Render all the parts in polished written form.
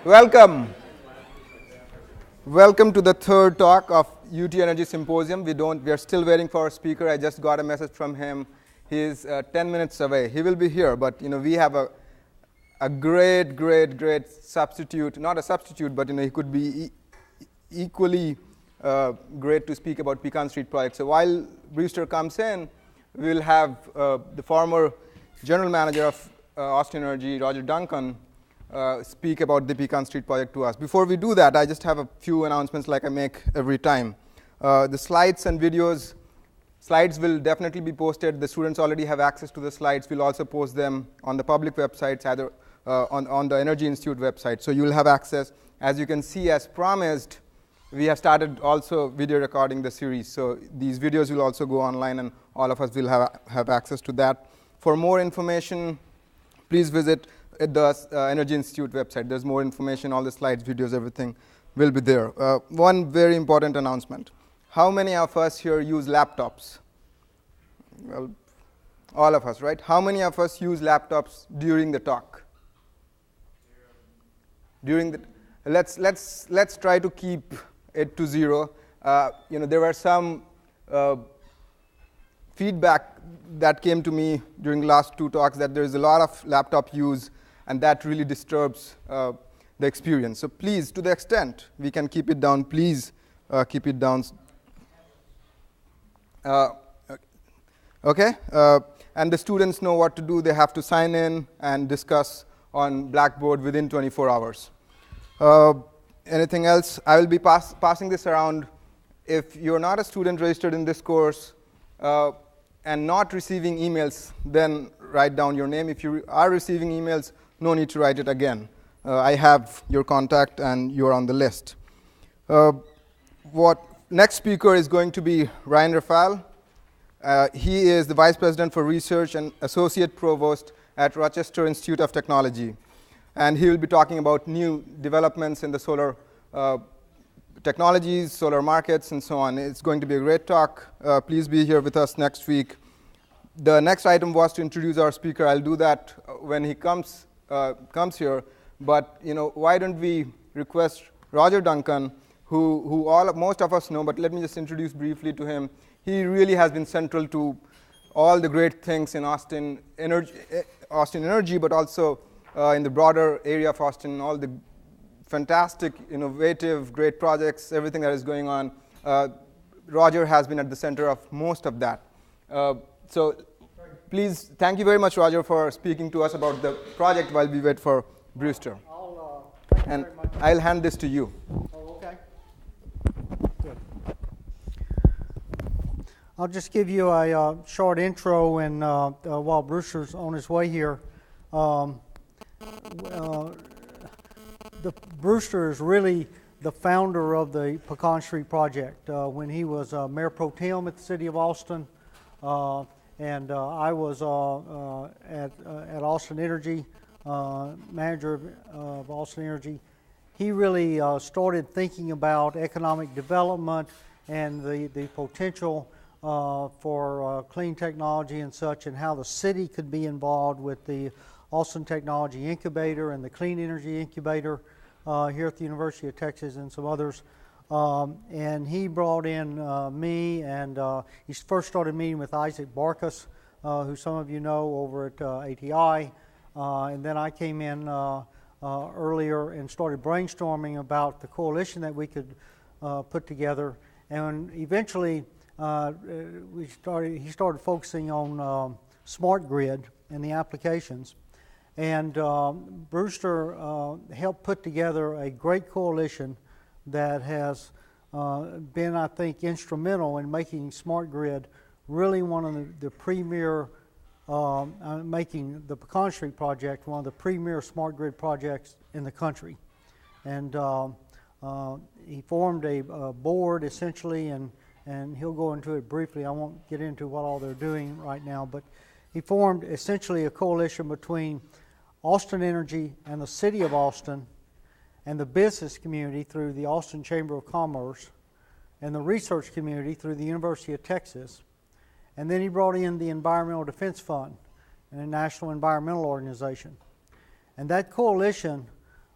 Welcome. Welcome to the third talk of UT Energy Symposium. We are still waiting for our speaker. I just got a message from him. He is 10 minutes away. He will be here, but we have a great substitute. Not a substitute, but he could be equally great to speak about Pecan Street project. So while Brewster comes in, we will have the former general manager of Austin Energy, Roger Duncan, speak about the Pecan Street project to us. Before we do that, I just have a few announcements like I make every time. The slides and videos, slides will definitely be posted. The students already have access to the slides. We'll also post them on the public websites, either on the Energy Institute website. So you'll have access. As you can see, as promised, we have started also video recording the series. So these videos will also go online, and all of us will have access to that. For more information, please visit the Energy Institute website. There's more information, all the slides, videos, everything will be there. One very important announcement. How many of us here use laptops? Well, all of us, right? How many of us use laptops during the talk? Let's try to keep it to zero. There were some feedback that came to me during the last two talks that there is a lot of laptop use, and that really disturbs the experience. So please, to the extent we can keep it down, please keep it down. Okay? And the students know what to do. They have to sign in and discuss on Blackboard within 24 hours. Anything else? I will be passing this around. If you're not a student registered in this course and not receiving emails, then write down your name. If you are receiving emails, no need to write it again. I have your contact, and you're on the list. Next speaker is going to be Ryan Rafal. He is the Vice President for Research and Associate Provost at Rochester Institute of Technology. And he will be talking about new developments in the solar technologies, solar markets, and so on. It's going to be a great talk. Please be here with us next week. The next item was to introduce our speaker. I'll do that when he comes here. But why don't we request Roger Duncan, who most of us know, but let me just introduce briefly to him. He really has been central to all the great things in Austin Energy, but also in the broader area of Austin, all the fantastic, innovative, great projects, everything that is going on. Roger has been at the center of most of that. So please, thank you very much, Roger, for speaking to us about the project while we wait for Brewster. And I'll hand this to you. Oh, okay. Good. I'll just give you a short intro, and while Brewster's on his way here. Brewster is really the founder of the Pecan Street project. When he was Mayor Pro Tem at the City of Austin, and I was at Austin Energy, manager of Austin Energy. He really started thinking about economic development and the potential for clean technology and such, and how the city could be involved with the Austin Technology Incubator and the Clean Energy Incubator here at the University of Texas, and some others. And he brought in me, and he first started meeting with Isaac Barkas, who some of you know over at ATI. And then I came in earlier and started brainstorming about the coalition that we could put together. And eventually he started focusing on smart grid and the applications. And Brewster helped put together a great coalition that has been, I think, instrumental in making smart grid really one of the premier, making the Pecan Street project one of the premier smart grid projects in the country. And he formed a board essentially, and he'll go into it briefly. I won't get into what all they're doing right now, but he formed essentially a coalition between Austin Energy and the City of Austin, and the business community through the Austin Chamber of Commerce, and the research community through the University of Texas. And then he brought in the Environmental Defense Fund and the National Environmental Organization. And that coalition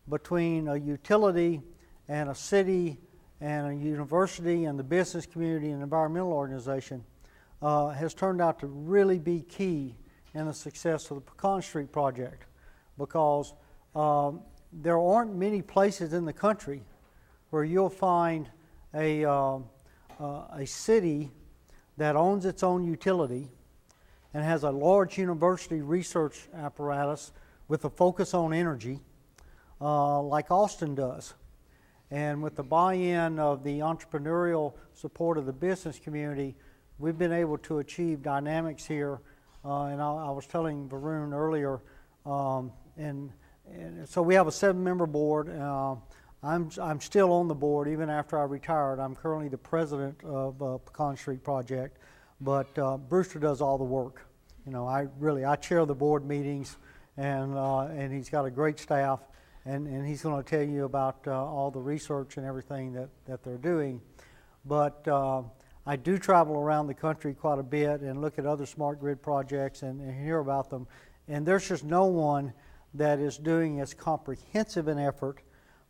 between a utility and a city and a university and the business community and environmental organization has turned out to really be key in the success of the Pecan Street project, because there aren't many places in the country where you'll find a city that owns its own utility and has a large university research apparatus with a focus on energy, like Austin does. And with the buy-in of the entrepreneurial support of the business community, we've been able to achieve dynamics here. And I was telling Varun earlier, and so we have a 7-member board. I'm still on the board even after I retired. I'm currently the president of Pecan Street Project, but Brewster does all the work. You know, I chair the board meetings, and he's got a great staff, and he's going to tell you about all the research and everything that they're doing. But I do travel around the country quite a bit and look at other smart grid projects and hear about them, and there's just no one that is doing as comprehensive an effort.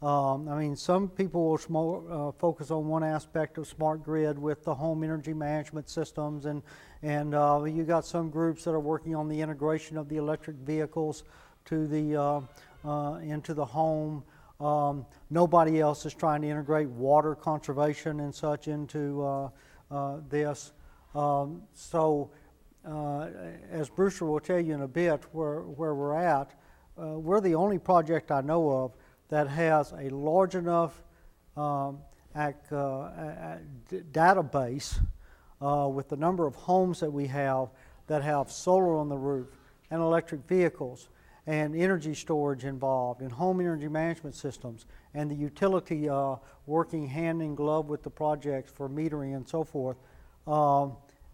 I mean, some people will focus on one aspect of smart grid with the home energy management systems, and you got some groups that are working on the integration of the electric vehicles to the into the home. Nobody else is trying to integrate water conservation and such into this. So, as Brewster will tell you in a bit, where we're at, we're the only project I know of that has a large enough database with the number of homes that we have that have solar on the roof and electric vehicles and energy storage involved and home energy management systems and the utility working hand in glove with the projects for metering and so forth.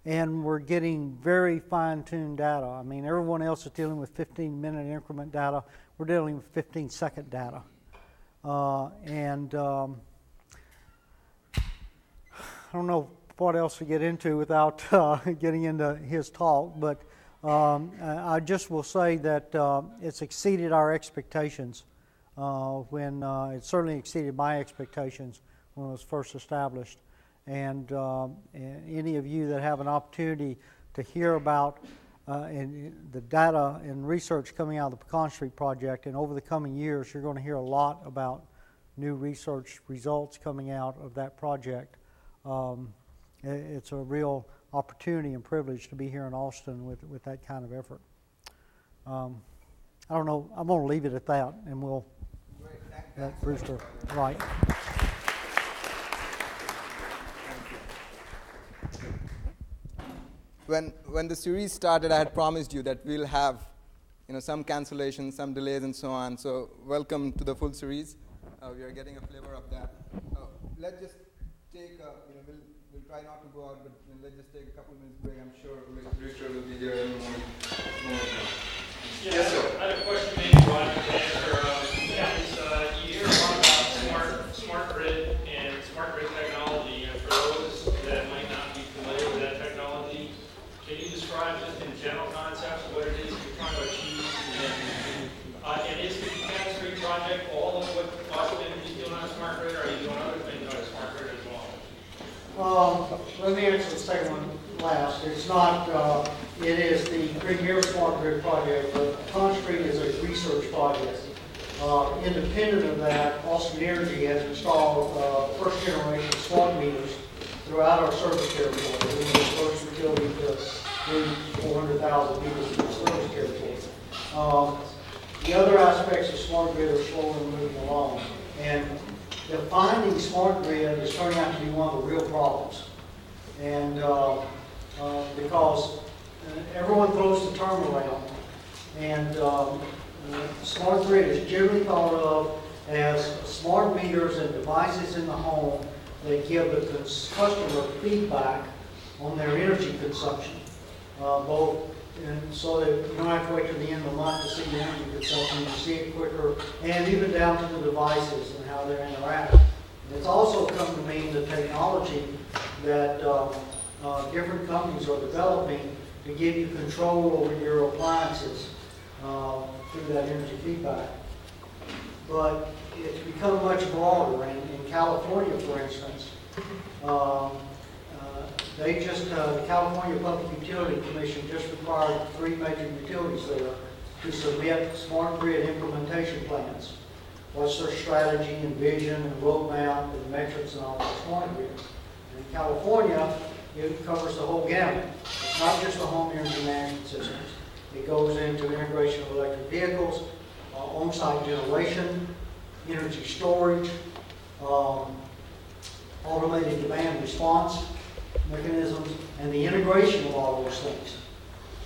And we're getting very fine-tuned data. I mean, everyone else is dealing with 15-minute increment data. We're dealing with 15-second data. I don't know what else to get into without getting into his talk, but I just will say that it's exceeded our expectations when it certainly exceeded my expectations when it was first established. And any of you that have an opportunity to hear about the data and research coming out of the Pecan Street Project, and over the coming years, you're going to hear a lot about new research results coming out of that project. It's a real opportunity and privilege to be here in Austin with that kind of effort. I don't know. I'm going to leave it at that, and we'll let Brewster. Right. When the series started, I had promised you that we'll have, some cancellations, some delays, and so on. So welcome to the full series. We are getting a flavor of that. Let's just take, we'll try not to go out, but let's just take a couple minutes break. I'm sure Brewster will be here in a moment. Yes, sir. I have a question maybe Ron can answer. You hear a lot about smart grid and smart grid technology, and for those that might not be familiar with that technology, can you describe just in general concepts what it is you're trying to achieve? And is the Pecan Street project all of what Austin is doing on smart grid, or are you doing other things on smart grid as well? Let me answer the second one last. It's not, it is the premier smart grid project, but Pecan Street is a research project. Independent of that, Austin Energy has installed first generation smart meters throughout our service territory. We were the first utility to do 400,000 meters in the service territory. The other aspects of smart grid are slowly moving along. And defining smart grid is turning out to be one of the real problems. And because everyone throws the term around, and smart grid is generally thought of as smart meters and devices in the home that give the customer feedback on their energy consumption, and so that you don't have to wait till the end of the month to see the energy consumption. You see it quicker, and even down to the devices and how they're interacting. It's also come to mean the technology that different companies are developing to give you control over your appliances through that energy feedback. but it's become much broader. And in California, for instance, the California Public Utility Commission just required 3 major utilities there to submit smart grid implementation plans. What's their strategy and vision and roadmap and metrics and all for smart grid? And in California, it covers the whole gamut. It's not just the home energy management systems. It goes into integration of electric vehicles, on-site generation, energy storage, automated demand response mechanisms, and the integration of all those things.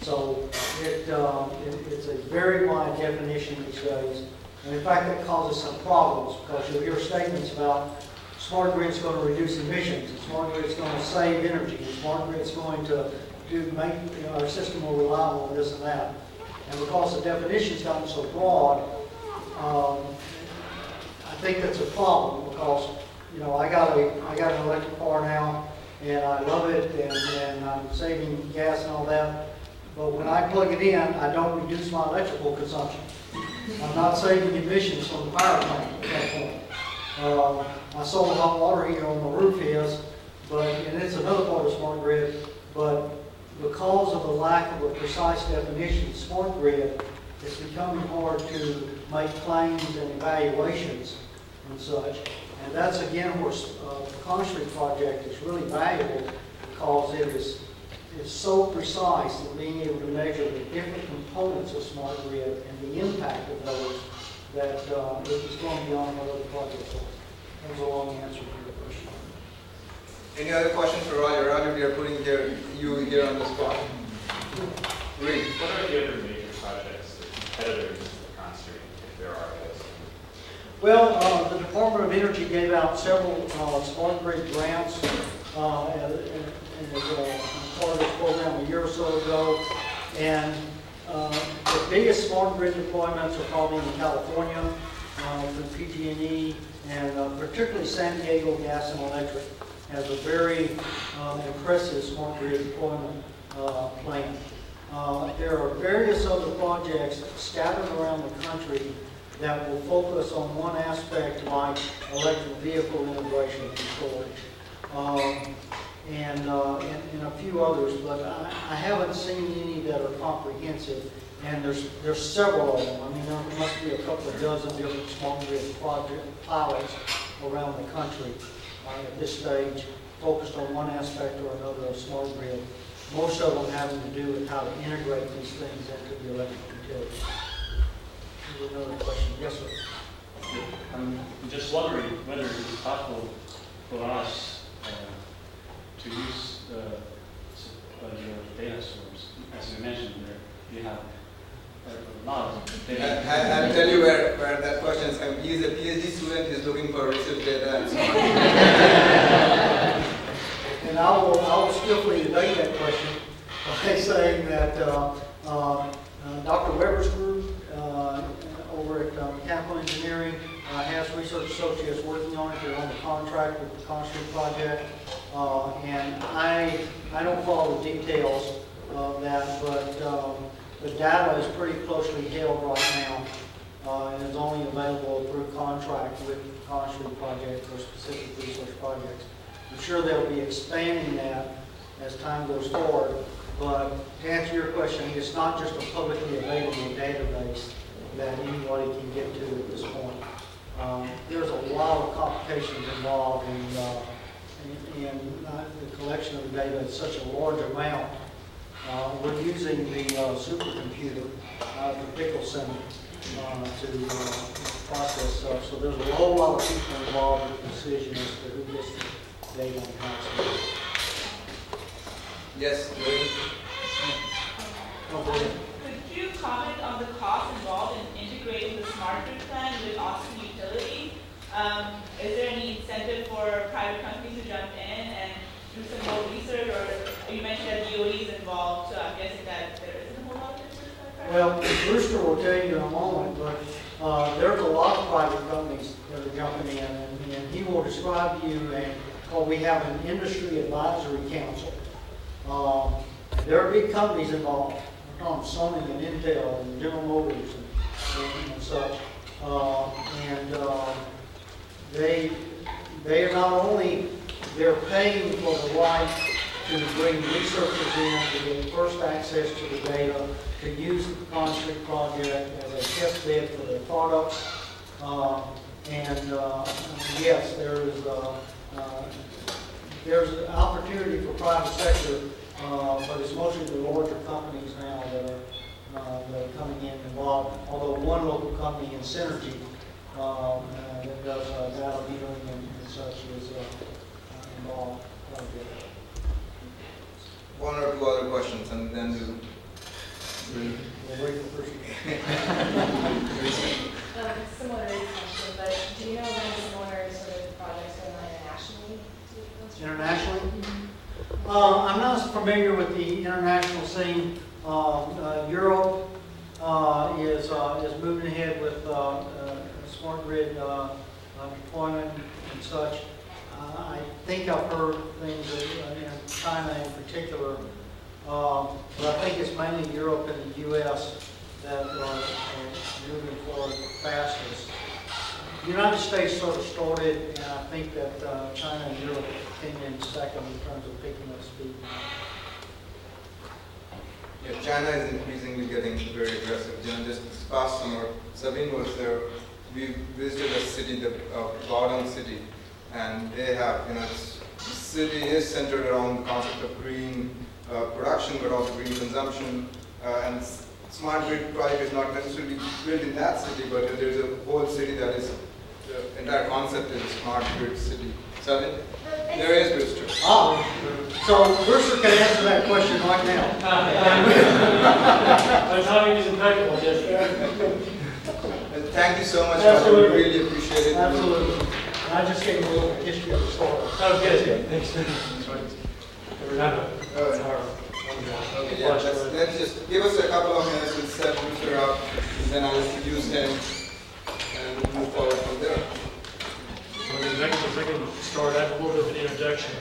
So it's a very wide definition these days. And in fact, that causes some problems because you'll hear statements about smart grid's going to reduce emissions, and smart grid's going to save energy, and smart grid's going to make our system more reliable and this and that. And because the definition's gotten so broad, I think that's a problem because I got an electric car now, and I love it, and I'm saving gas and all that. But when I plug it in, I don't reduce my electrical consumption. I'm not saving emissions from the power plant at that point. My solar hot water heater on the roof is, and it's another part of smart grid, but because of the lack of a precise definition of smart grid, it's becoming hard to make claims and evaluations and such. And that's again where the Pecan Street project is really valuable because it's so precise in being able to measure the different components of smart grid and the impact of those that it is going beyond what other projects are. That was a long answer to your question. Any other questions for Roger? Roger, we are putting you here on the spot. Reed. What are the other major projects, the competitors of Pecan Street, if there are those? Well, the Department of Energy gave out several smart grid grants as part of this program a year or so ago. And the biggest smart grid deployments are probably in California through PG&E, and particularly San Diego Gas and Electric has a very impressive smart grid deployment plan. There are various other projects scattered around the country that will focus on one aspect like electric vehicle integration and storage. And a few others, but I haven't seen any that are comprehensive. And there's several of them. I mean, there must be a couple of dozen different smart grid project pilots around the country at this stage, focused on one aspect or another of smart grid. Most of them having to do with how to integrate these things into the electric utility. Another question? Yes, sir. I'm just wondering whether it's possible for us to use your data source. As you mentioned, you have a lot of data. I'll tell you where that question is. He's a PhD student. He's looking for research data and so on. And I will skillfully debate that question by saying that Dr. Weber's group over at Mechanical Engineering has research associates working on it. They're on the contract with the Pecan Street project. And I don't follow the details of that, but the data is pretty closely held right now and is only available through contract with the Pecan Street project for specific research projects. I'm sure they'll be expanding that as time goes forward, but to answer your question, it's not just a publicly available database that anybody can get to at this point. There's a lot of complications involved in the collection of the data. It's such a large amount. We're using the supercomputer at the Pickle Center to process stuff. So there's a whole lot of people involved with the decision as to who gets the data and how it's. Yes, Louis. Could you comment on the cost involved in integrating the smart grid plan with Austin Utility? Is there any incentive for private companies to jump in and do some more research? Or you mentioned that DOE is involved, so I'm guessing that there isn't a whole lot of research. Well, Brewster will tell you in a moment, but there's a lot of private companies that are jumping in, and he will describe to you what we have an industry advisory council. There are big companies involved. Sony and Intel and General Motors and such. And they are not only, they're paying for the right to bring researchers in to get first access to the data, to use the Pecan Street project as a test bed for their products. Yes, there's an opportunity for private sector, but it's mostly the larger companies now that are coming in involved. Although one local company in Synergy that does data metering and such is involved quite a bit. One or two other questions, and then We'll wait for first. Similar question, but do you know of any similar sort of projects going on internationally? Internationally? I'm not as familiar with the international scene. Europe is moving ahead with smart grid deployment and such. I think I've heard things in China in particular, but I think it's mainly Europe and the U.S. that are moving forward fastest. The United States sort of started, and I think that China and Europe came in second in terms of picking up speed. yeah, China is increasingly getting very aggressive. Just this past summer, Sabine was there. We visited a city, the Gaodong city, and they have, the city is centered around the concept of green production, but also green consumption. And smart grid project is not necessarily built in that city, but there's a whole city that is, the entire concept is smart grid city. Sabine? There is Brewster. So Brewster can answer that question right now. My timing is impeccable, yes. Thank you so much. Absolutely. We really appreciate it. Absolutely. I just gave a little history of the story. Oh, good. Thanks. Okay, yeah, let's just give us a couple of minutes to set Brewster up, and then I'll introduce him, and we'll move forward from there. If I can start, I have a little bit of an introduction.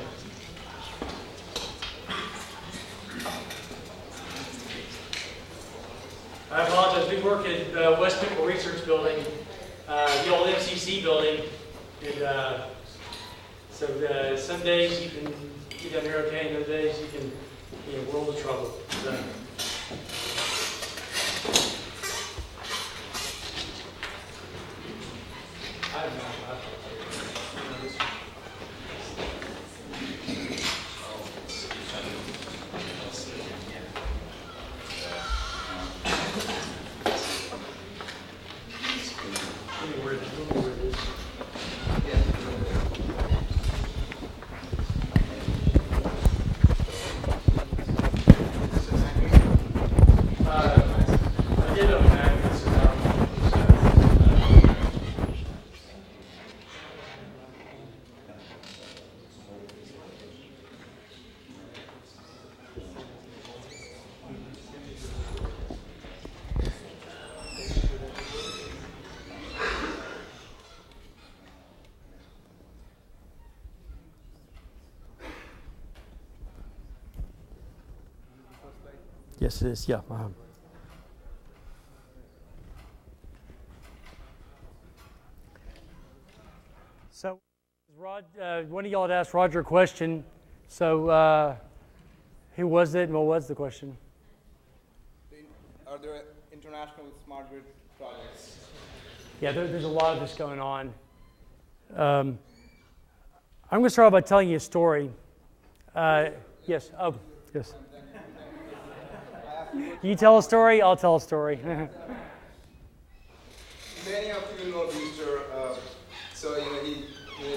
I apologize. We work at West Pickle Research Building, the old MCC building, and so some days you can get down here okay, and other days you can be in a world of trouble. I don't know. Yes, it is. Yeah. So, one of y'all had asked Roger a question. So, who was it and what was the question? Are there international smart grid projects? Yeah, there's a lot of this going on. I'm going to start by telling you a story. Yes. Oh, yes. You tell a story, I'll tell a story. Many of you know Brewster, so he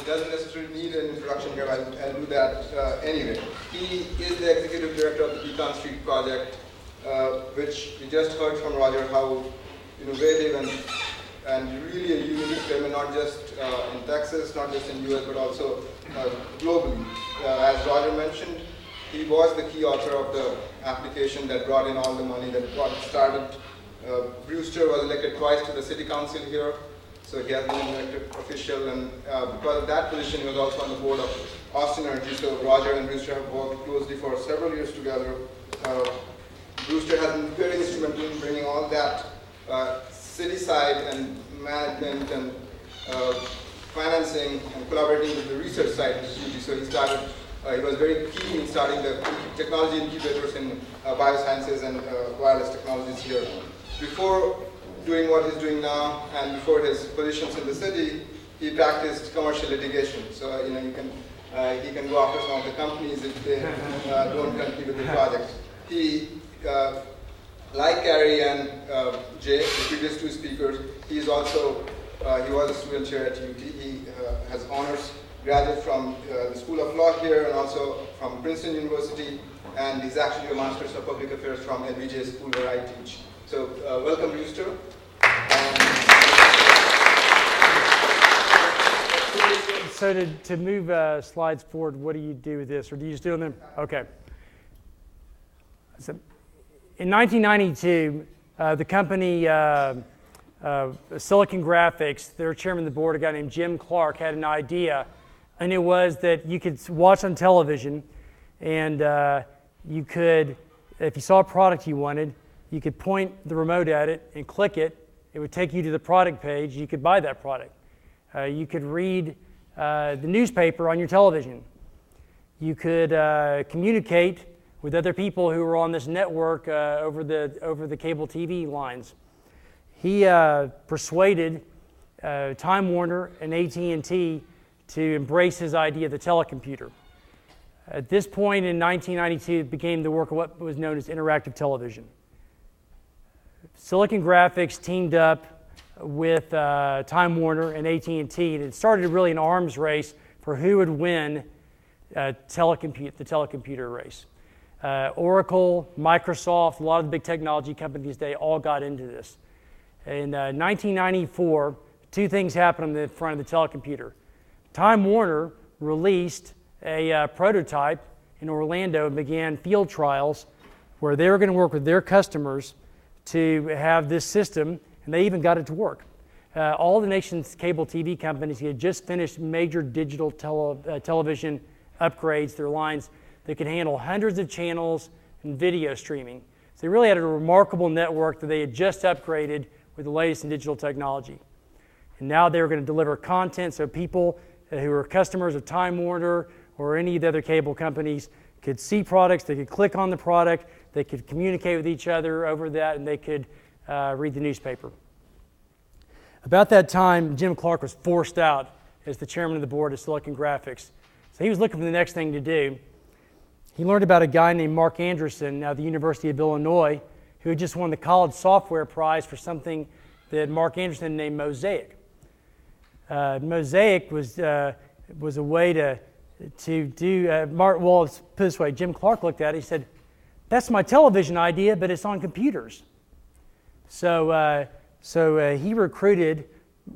doesn't necessarily need an introduction here. I'll do that anyway. He is the executive director of the Pecan Street project, which we just heard from Roger how innovative and really a unique experiment, not just in Texas, not just in US, but also globally. As Roger mentioned, he was the key author of the application that brought in all the money, that got started. Brewster was elected twice to the city council here, so he has been an elected official, and because of that position, he was also on the board of Austin Energy, so Roger and Brewster have worked closely for several years together. Brewster has been very instrumental in bringing all that city side and management and financing and collaborating with the research side of UT. So he was very keen in starting the technology incubators in biosciences and wireless technologies here. Before doing what he's doing now and before his positions in the city, he practiced commercial litigation. So he can go after some of the companies if they don't continue with the project. He, like Carrie and Jay, the previous two speakers, he was a student here at UT. He has honors, graduate from the School of Law here and also from Princeton University, and he's actually a Master's of Public Affairs from LBJ School where I teach. So welcome, Brewster. So to move slides forward, what do you do with this, or do you just do them? Okay. So in 1992, the company Silicon Graphics, their chairman of the board, a guy named Jim Clark, had an idea, and it was that you could watch on television, and you could, if you saw a product you wanted, you could point the remote at it and click it. It would take you to the product page. You could buy that product. You could read the newspaper on your television. You could communicate with other people who were on this network over the cable TV lines. He persuaded Time Warner and AT&T to embrace his idea of the telecomputer. At this point in 1992, it became the work of what was known as interactive television. Silicon Graphics teamed up with Time Warner and AT&T, and it started really an arms race for who would win the telecomputer race. Oracle, Microsoft, a lot of the big technology companies, they all got into this. In 1994, two things happened on the front of the telecomputer. Time Warner released a prototype in Orlando and began field trials where they were going to work with their customers to have this system, and they even got it to work. All the nation's cable TV companies had just finished major digital television upgrades, their lines that could handle hundreds of channels and video streaming. So they really had a remarkable network that they had just upgraded with the latest in digital technology. And now they were going to deliver content so people who were customers of Time Warner or any of the other cable companies could see products, they could click on the product, they could communicate with each other over that, and they could read the newspaper. About that time, Jim Clark was forced out as the chairman of the board of Silicon Graphics. So he was looking for the next thing to do. He learned about a guy named Mark Anderson at the University of Illinois who had just won the College Software Prize for something that Mark Anderson named Mosaic. Mosaic was a way to do, well, let's put it this way, Jim Clark looked at it, he said, that's my television idea, but it's on computers. So he recruited,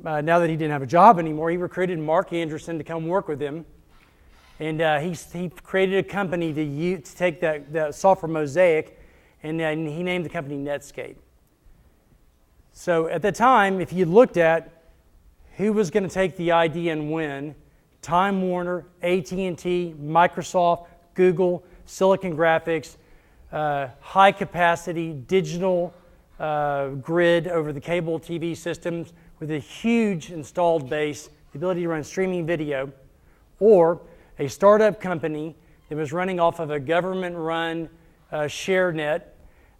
now that he didn't have a job anymore, he recruited Mark Anderson to come work with him. And he created a company to take that software Mosaic, and he named the company Netscape. So at the time, if you looked at who was going to take the idea and win, Time Warner, AT&T, Microsoft, Google, Silicon Graphics, high-capacity digital grid over the cable TV systems with a huge installed base, the ability to run streaming video, or a startup company that was running off of a government-run share net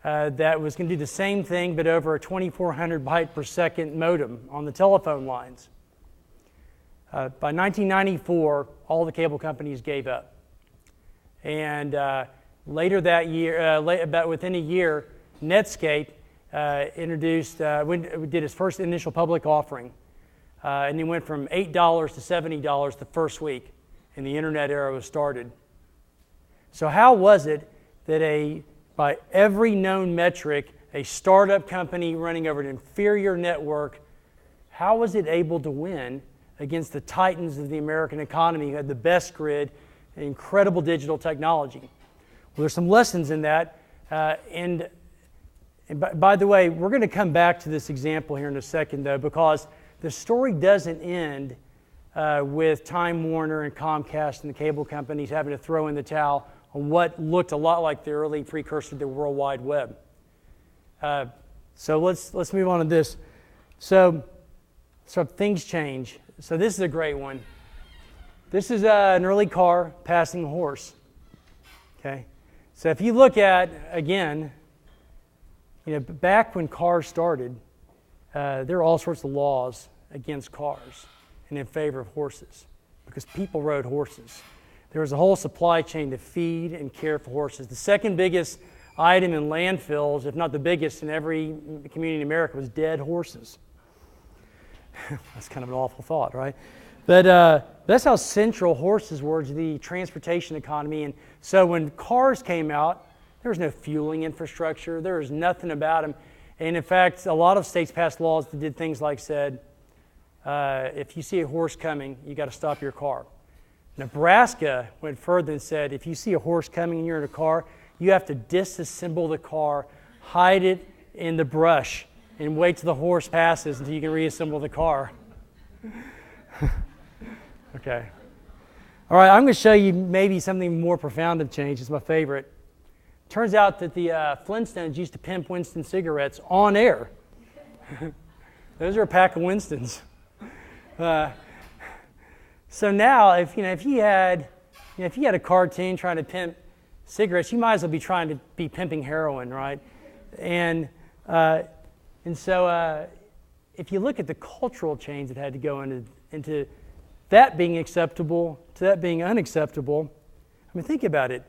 that was going to do the same thing but over a 2,400 byte per second modem on the telephone lines. By 1994, all the cable companies gave up. And later that year, about within a year, Netscape did its first initial public offering. And it went from $8 to $70 the first week, and the internet era was started. So how was it that by every known metric, a startup company running over an inferior network, how was it able to win against the titans of the American economy who had the best grid and incredible digital technology? Well, there's some lessons in that. And by the way, we're going to come back to this example here in a second, though, because the story doesn't end with Time Warner and Comcast and the cable companies having to throw in the towel on what looked a lot like the early precursor to the World Wide Web. So let's move on to this. So So things change. So this is a great one. This is an early car passing a horse. Okay, so if you look at, again, back when cars started, there were all sorts of laws against cars and in favor of horses because people rode horses. There was a whole supply chain to feed and care for horses. The second biggest item in landfills, if not the biggest in every community in America, was dead horses. That's kind of an awful thought, right? But that's how central horses were to the transportation economy. And so when cars came out, there was no fueling infrastructure. There was nothing about them. And in fact, a lot of states passed laws that did things like said, if you see a horse coming, you got to stop your car. Nebraska went further and said, if you see a horse coming and you're in a car, you have to disassemble the car, hide it in the brush, and wait till the horse passes until you can reassemble the car. Okay. All right, I'm going to show you maybe something more profound of change. It's my favorite. Turns out that the Flintstones used to pimp Winston cigarettes on air. Those are a pack of Winstons. So now, if you had a cartoon trying to pimp cigarettes, you might as well be trying to be pimping heroin, right? And so if you look at the cultural change that had to go into that being acceptable to that being unacceptable, I mean, think about it.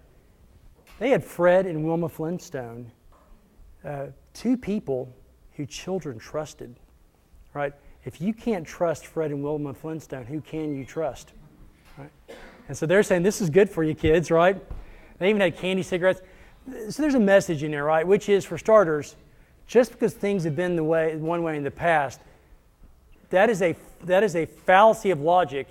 They had Fred and Wilma Flintstone, two people who children trusted, right? If you can't trust Fred and Wilma Flintstone, who can you trust? Right? And so they're saying, this is good for you kids, right? They even had candy cigarettes. So there's a message in there, right? Which is, for starters, just because things have been one way in the past, that is a fallacy of logic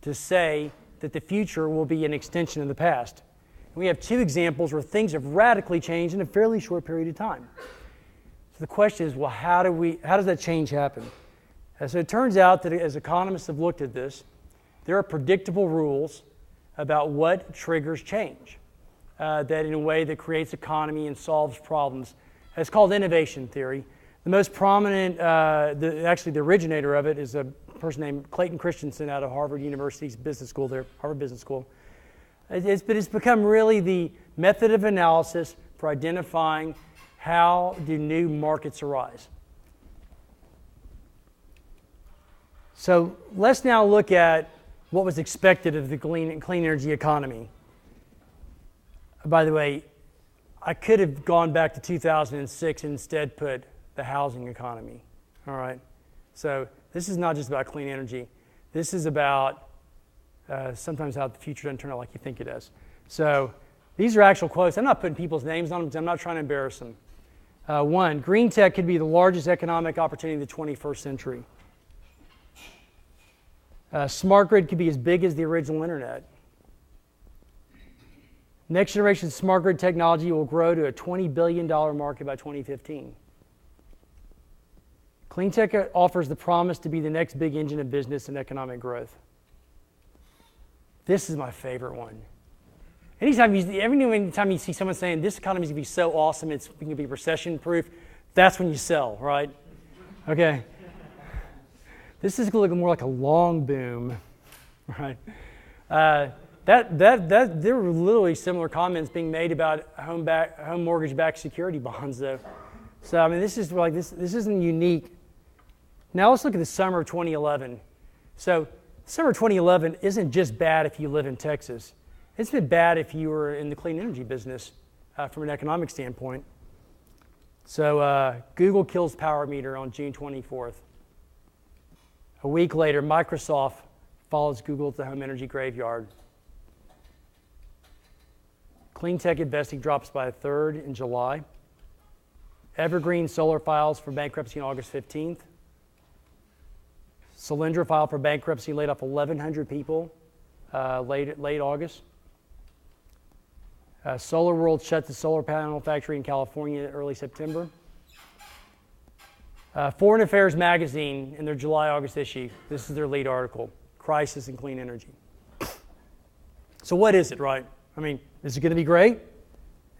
to say that the future will be an extension of the past. And we have two examples where things have radically changed in a fairly short period of time. So the question is, well, how does that change happen? So it turns out that as economists have looked at this, there are predictable rules about what triggers change, that in a way that creates economy and solves problems. It's called innovation theory. The most prominent, actually the originator of it is a person named Clayton Christensen out of Harvard University's business school there, Harvard Business School. But it's become really the method of analysis for identifying how do new markets arise. So let's now look at what was expected of the clean energy economy. By the way, I could have gone back to 2006 and instead put the housing economy. All right. So this is not just about clean energy. This is about sometimes how the future doesn't turn out like you think it does. So these are actual quotes. I'm not putting people's names on them because I'm not trying to embarrass them. One, green tech could be the largest economic opportunity of the 21st century. Smart grid could be as big as the original internet. Next generation smart grid technology will grow to a $20 billion market by 2015. Clean tech offers the promise to be the next big engine of business and economic growth. This is my favorite one. Anytime you see someone saying this economy is going to be so awesome, it's going to be recession-proof, that's when you sell, right? Okay. This is going to look more like a long boom, right? There were literally similar comments being made about home mortgage-backed security bonds, though. So I mean, this isn't unique. Now let's look at the summer of 2011. So summer of 2011 isn't just bad if you live in Texas. It's been bad if you were in the clean energy business from an economic standpoint. So Google kills Power Meter on June 24th. A week later, Microsoft follows Google to the home energy graveyard. Clean tech investing drops by a third in July. Evergreen Solar files for bankruptcy on August 15th. Solyndra filed for bankruptcy, laid off 1,100 people late August. Solar World shut the solar panel factory in California in early September. Foreign Affairs magazine, in their July-August issue, this is their lead article, Crisis in Clean Energy. So what is it, right? I mean, is it going to be great?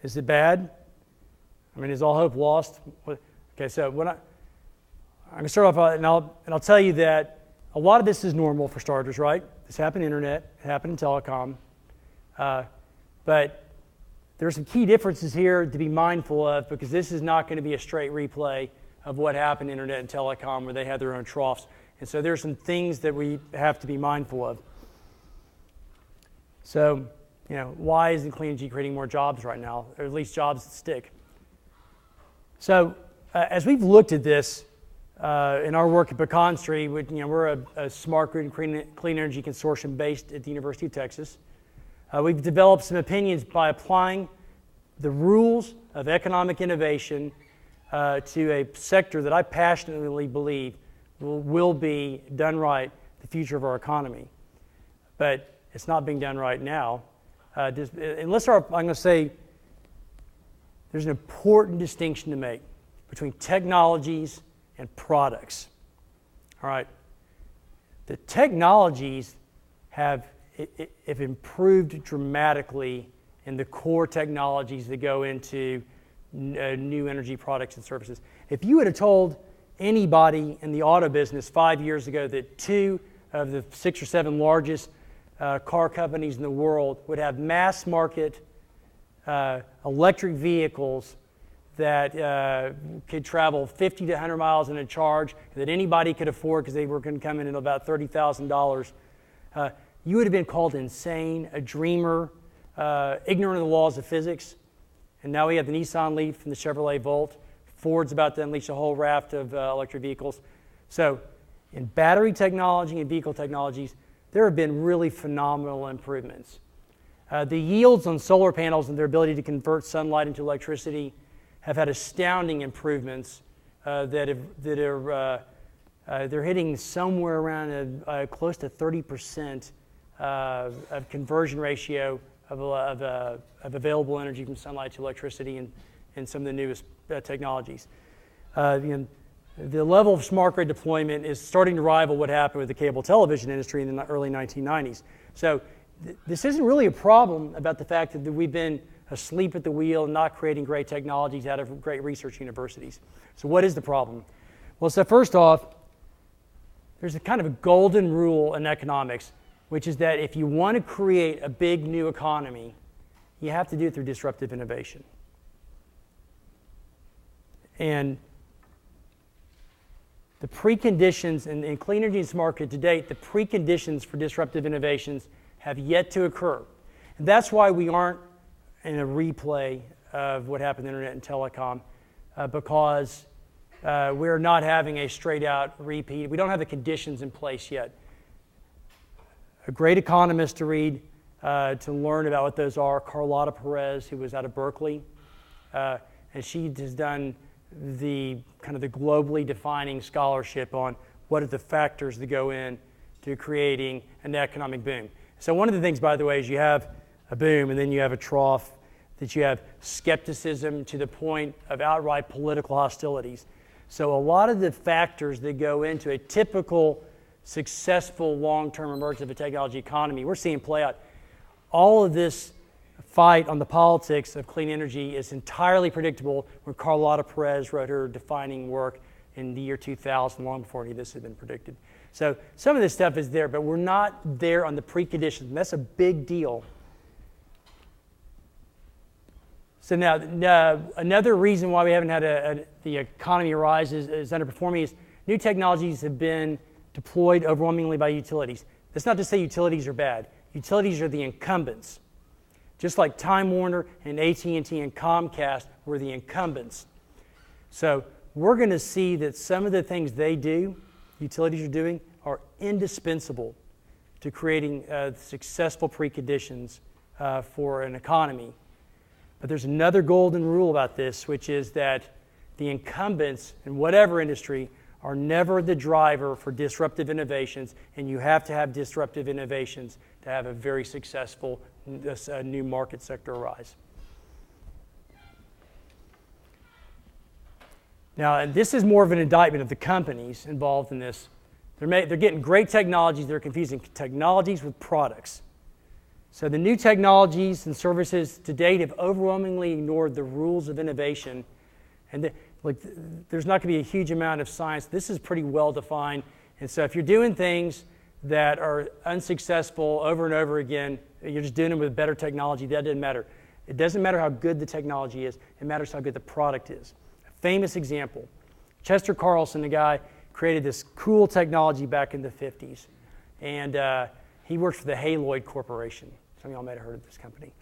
Is it bad? I mean, is all hope lost? Okay, so I'm going to start off, and I'll tell you that a lot of this is normal for starters, right? This happened in internet, it happened in telecom, but there are some key differences here to be mindful of, because this is not going to be a straight replay of what happened in internet and telecom where they had their own troughs. And so there's some things that we have to be mindful of. So, why isn't clean energy creating more jobs right now, or at least jobs that stick? So, as we've looked at this in our work at Pecan, we're a smart grid and clean energy consortium based at the University of Texas. We've developed some opinions by applying the rules of economic innovation to a sector that I passionately believe will be done right, the future of our economy. But it's not being done right now. I'm going to say there's an important distinction to make between technologies and products. All right. The technologies have improved dramatically in the core technologies that go into new energy products and services. If you would have told anybody in the auto business 5 years ago that 2 of the 6 or 7 largest car companies in the world would have mass market electric vehicles that could travel 50 to 100 miles in a charge, that anybody could afford because they were going to come in at about $30,000, you would have been called insane, a dreamer, ignorant of the laws of physics. And now we have the Nissan Leaf and the Chevrolet Volt. Ford's about to unleash a whole raft of electric vehicles. So in battery technology and vehicle technologies, there have been really phenomenal improvements. The yields on solar panels and their ability to convert sunlight into electricity have had astounding improvements they're hitting somewhere around close to 30% of conversion ratio of available energy from sunlight to electricity in some of the newest technologies. The level of smart grid deployment is starting to rival what happened with the cable television industry in the early 1990s. So this isn't really a problem about the fact that we've been asleep at the wheel and not creating great technologies out of great research universities. So what is the problem? Well, so first off, there's a kind of a golden rule in economics, which is that if you want to create a big new economy, you have to do it through disruptive innovation. And the preconditions in clean energy and smart grid to date, the preconditions for disruptive innovations have yet to occur. And that's why we aren't in a replay of what happened in internet and telecom, because we're not having a straight out repeat. We don't have the conditions in place yet. A great economist to read, to learn about what those are, Carlotta Perez, who was out of Berkeley, and she has done the kind of the globally defining scholarship on what are the factors that go in to creating an economic boom. So one of the things, by the way, is you have a boom and then you have a trough, that you have skepticism to the point of outright political hostilities. So a lot of the factors that go into a typical successful long-term emergence of a technology economy, we're seeing play out. All of this fight on the politics of clean energy is entirely predictable when Carlotta Perez wrote her defining work in the year 2000, long before any of this had been predicted. So some of this stuff is there, but we're not there on the preconditions, and that's a big deal. So now, another reason why we haven't had the economy rise is underperforming is new technologies have been deployed overwhelmingly by utilities. That's not to say utilities are bad. Utilities are the incumbents. Just like Time Warner and AT&T and Comcast were the incumbents. So we're going to see that some of the things they do, utilities are doing, are indispensable to creating successful preconditions for an economy. But there's another golden rule about this, which is that the incumbents in whatever industry are never the driver for disruptive innovations, and you have to have disruptive innovations to have a very successful new market sector arise. Now, and this is more of an indictment of the companies involved in this. They're getting great technologies. They're confusing technologies with products. So the new technologies and services to date have overwhelmingly ignored the rules of innovation. And there's not going to be a huge amount of science. This is pretty well defined. And so if you're doing things that are unsuccessful over and over again, you're just doing them with better technology, that doesn't matter. It doesn't matter how good the technology is. It matters how good the product is. A famous example, Chester Carlson, the guy, created this cool technology back in the 50s. And he worked for the Haloid Corporation. Some of y'all might have heard of this company.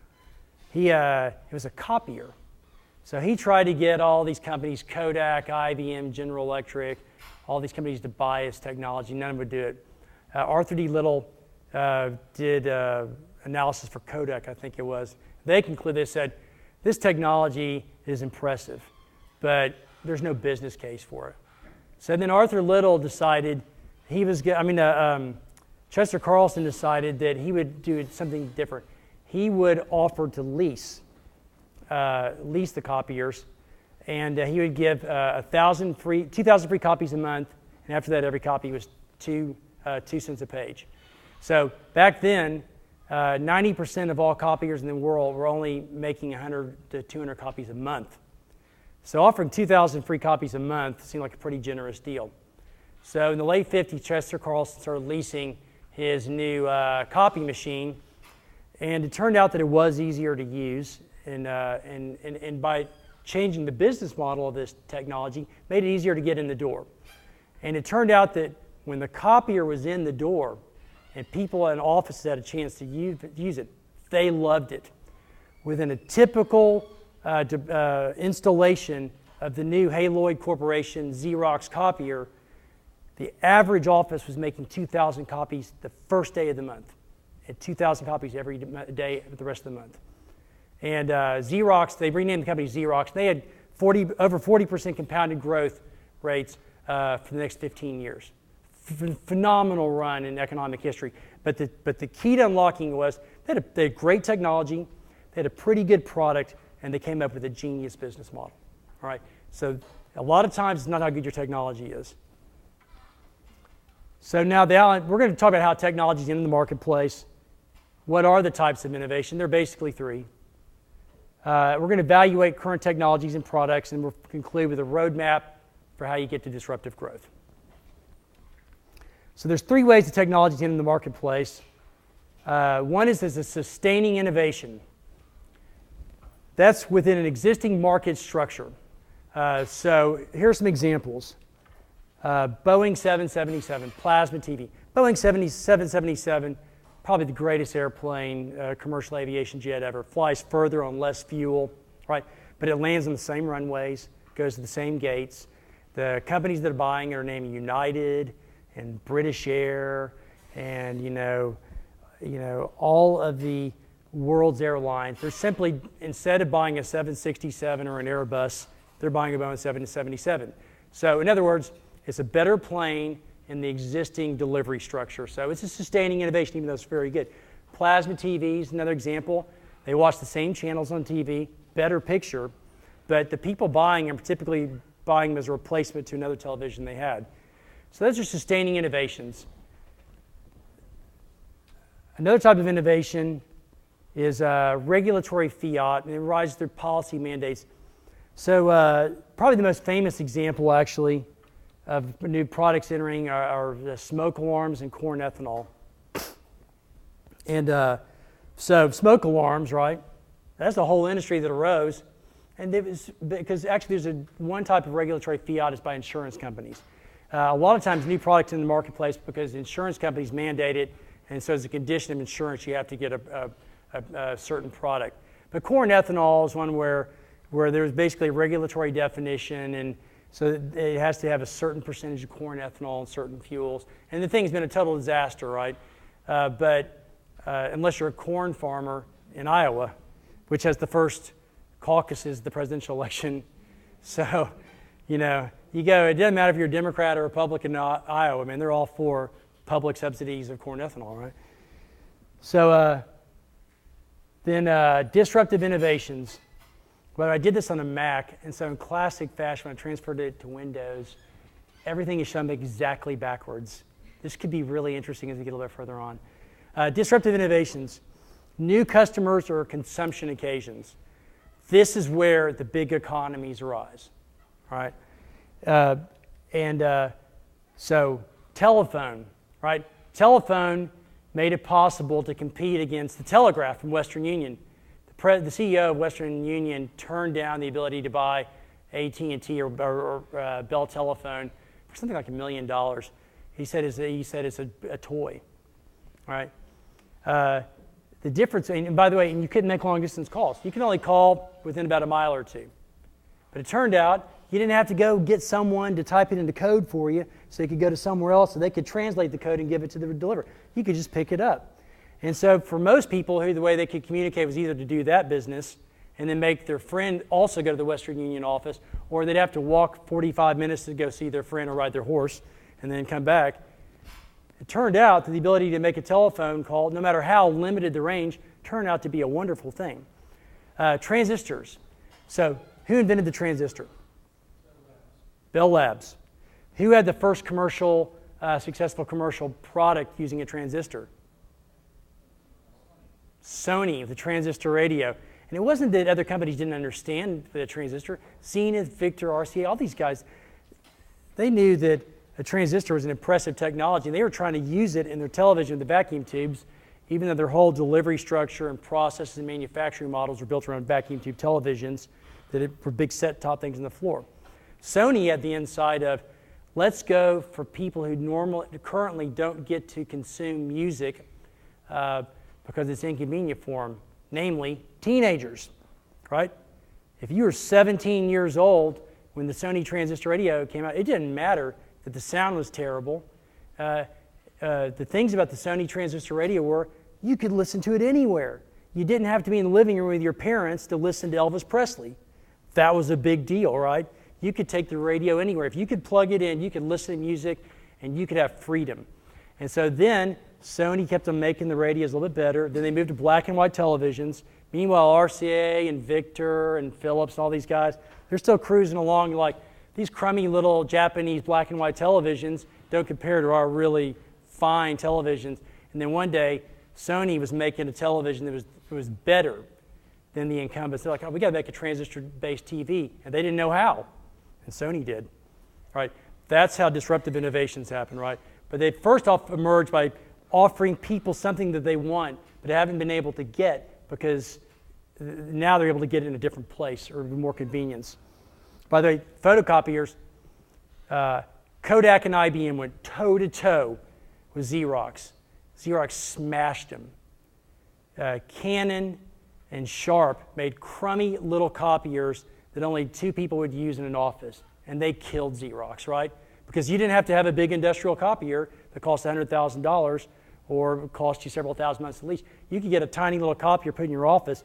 He was a copier. So he tried to get all these companies, Kodak, IBM, General Electric, all these companies to buy his technology. None of them would do it. Arthur D. Little did analysis for Kodak, I think it was. They said, this technology is impressive, but there's no business case for it. So then Arthur Little decided Chester Carlson decided that he would do something different. He would offer to lease the copiers, and he would give 2,000 free copies a month, and after that, every copy was 2 cents a page. So back then, 90% of all copiers in the world were only making 100 to 200 copies a month. So offering 2,000 free copies a month seemed like a pretty generous deal. So in the late 50s, Chester Carlson started leasing his new copy machine, and it turned out that it was easier to use, and by changing the business model of this technology, made it easier to get in the door. And it turned out that when the copier was in the door and people in offices had a chance to use it, they loved it. Within a typical installation of the new Haloid Corporation Xerox copier, the average office was making 2,000 copies the first day of the month, and 2,000 copies every day for the rest of the month. And Xerox, they renamed the company Xerox. They had over 40% compounded growth rates for the next 15 years. Phenomenal run in economic history. But the key to unlocking was they had great technology, they had a pretty good product, and they came up with a genius business model. All right. So a lot of times it's not how good your technology is. So now we're going to talk about how technology is in the marketplace. What are the types of innovation? There are basically 3. We're going to evaluate current technologies and products, and we'll conclude with a roadmap for how you get to disruptive growth. So there's 3 ways the technology is in the marketplace. One is there's a sustaining innovation. That's within an existing market structure. So here are some examples. Boeing 777, plasma TV. Boeing 777, probably the greatest airplane, commercial aviation jet ever. Flies further on less fuel, right? But it lands on the same runways, goes to the same gates. The companies that are buying it are named United and British Air, and all of the world's airlines. They're simply, instead of buying a 767 or an Airbus, they're buying a Boeing 777. So in other words, it's a better plane in the existing delivery structure. So it's a sustaining innovation, even though it's very good. Plasma TVs, another example. They watch the same channels on TV, better picture, but the people buying them are typically buying them as a replacement to another television they had. So those are sustaining innovations. Another type of innovation is regulatory fiat, and it arises through policy mandates. So probably the most famous example, actually, of new products entering are the smoke alarms and corn ethanol. And so smoke alarms, right? That's the whole industry that arose. And it was because actually there's one type of regulatory fiat is by insurance companies. A lot of times new products in the marketplace because insurance companies mandate it, and so as a condition of insurance you have to get a certain product. But corn ethanol is one where there's basically a regulatory definition, and so it has to have a certain percentage of corn ethanol in certain fuels. And the thing's been a total disaster, right? But unless you're a corn farmer in Iowa, which has the first caucuses, the presidential election. So, you go, it doesn't matter if you're a Democrat or Republican in Iowa, man, they're all for public subsidies of corn ethanol, right? So then disruptive innovations. Well, I did this on a Mac, and so in classic fashion, when I transferred it to Windows, everything is shown exactly backwards. This could be really interesting as we get a little bit further on. Disruptive innovations, new customers or consumption occasions. This is where the big economies arise, all right? So telephone, right? Telephone made it possible to compete against the telegraph from Western Union. The CEO of Western Union turned down the ability to buy AT&T or Bell Telephone for something like $1 million. He said it's a toy, all right? The difference, and by the way, and you couldn't make long distance calls. You can only call within about a mile or two. But it turned out you didn't have to go get someone to type it into code for you so you could go to somewhere else so they could translate the code and give it to the deliverer. You could just pick it up. And so for most people, the way they could communicate was either to do that business and then make their friend also go to the Western Union office, or they'd have to walk 45 minutes to go see their friend or ride their horse and then come back. It turned out that the ability to make a telephone call, no matter how limited the range, turned out to be a wonderful thing. Transistors. So who invented the transistor? Bell Labs. Who had the first successful commercial product using a transistor? Sony, the transistor radio. And it wasn't that other companies didn't understand the transistor. Zenith, Victor, RCA, all these guys, they knew that a transistor was an impressive technology, and they were trying to use it in their television, the vacuum tubes, even though their whole delivery structure and processes and manufacturing models were built around vacuum tube televisions that were big set-top things on the floor. Sony had the insight of, let's go for people who currently don't get to consume music because it's inconvenient for them, namely teenagers, right? If you were 17 years old when the Sony transistor radio came out, it didn't matter that the sound was terrible. The things about the Sony transistor radio were you could listen to it anywhere. You didn't have to be in the living room with your parents to listen to Elvis Presley. That was a big deal, right? You could take the radio anywhere. If you could plug it in, you could listen to music, and you could have freedom. And so then Sony kept on making the radios a little bit better. Then they moved to black and white televisions. Meanwhile, RCA and Victor and Philips and all these guys, they're still cruising along like, these crummy little Japanese black and white televisions don't compare to our really fine televisions. And then one day, Sony was making a television that was better than the incumbents. They're like, oh, we got to make a transistor-based TV. And they didn't know how. And Sony did, right? That's how disruptive innovations happen, right? But they first off emerged by offering people something that they want, but haven't been able to get because now they're able to get it in a different place or more convenience. By the way, photocopiers, Kodak and IBM went toe-to-toe with Xerox. Xerox smashed them. Canon and Sharp made crummy little copiers that only 2 people would use in an office, and they killed Xerox, right? Because you didn't have to have a big industrial copier that cost $100,000 or cost you several thousand months at least. You could get a tiny little copier put in your office.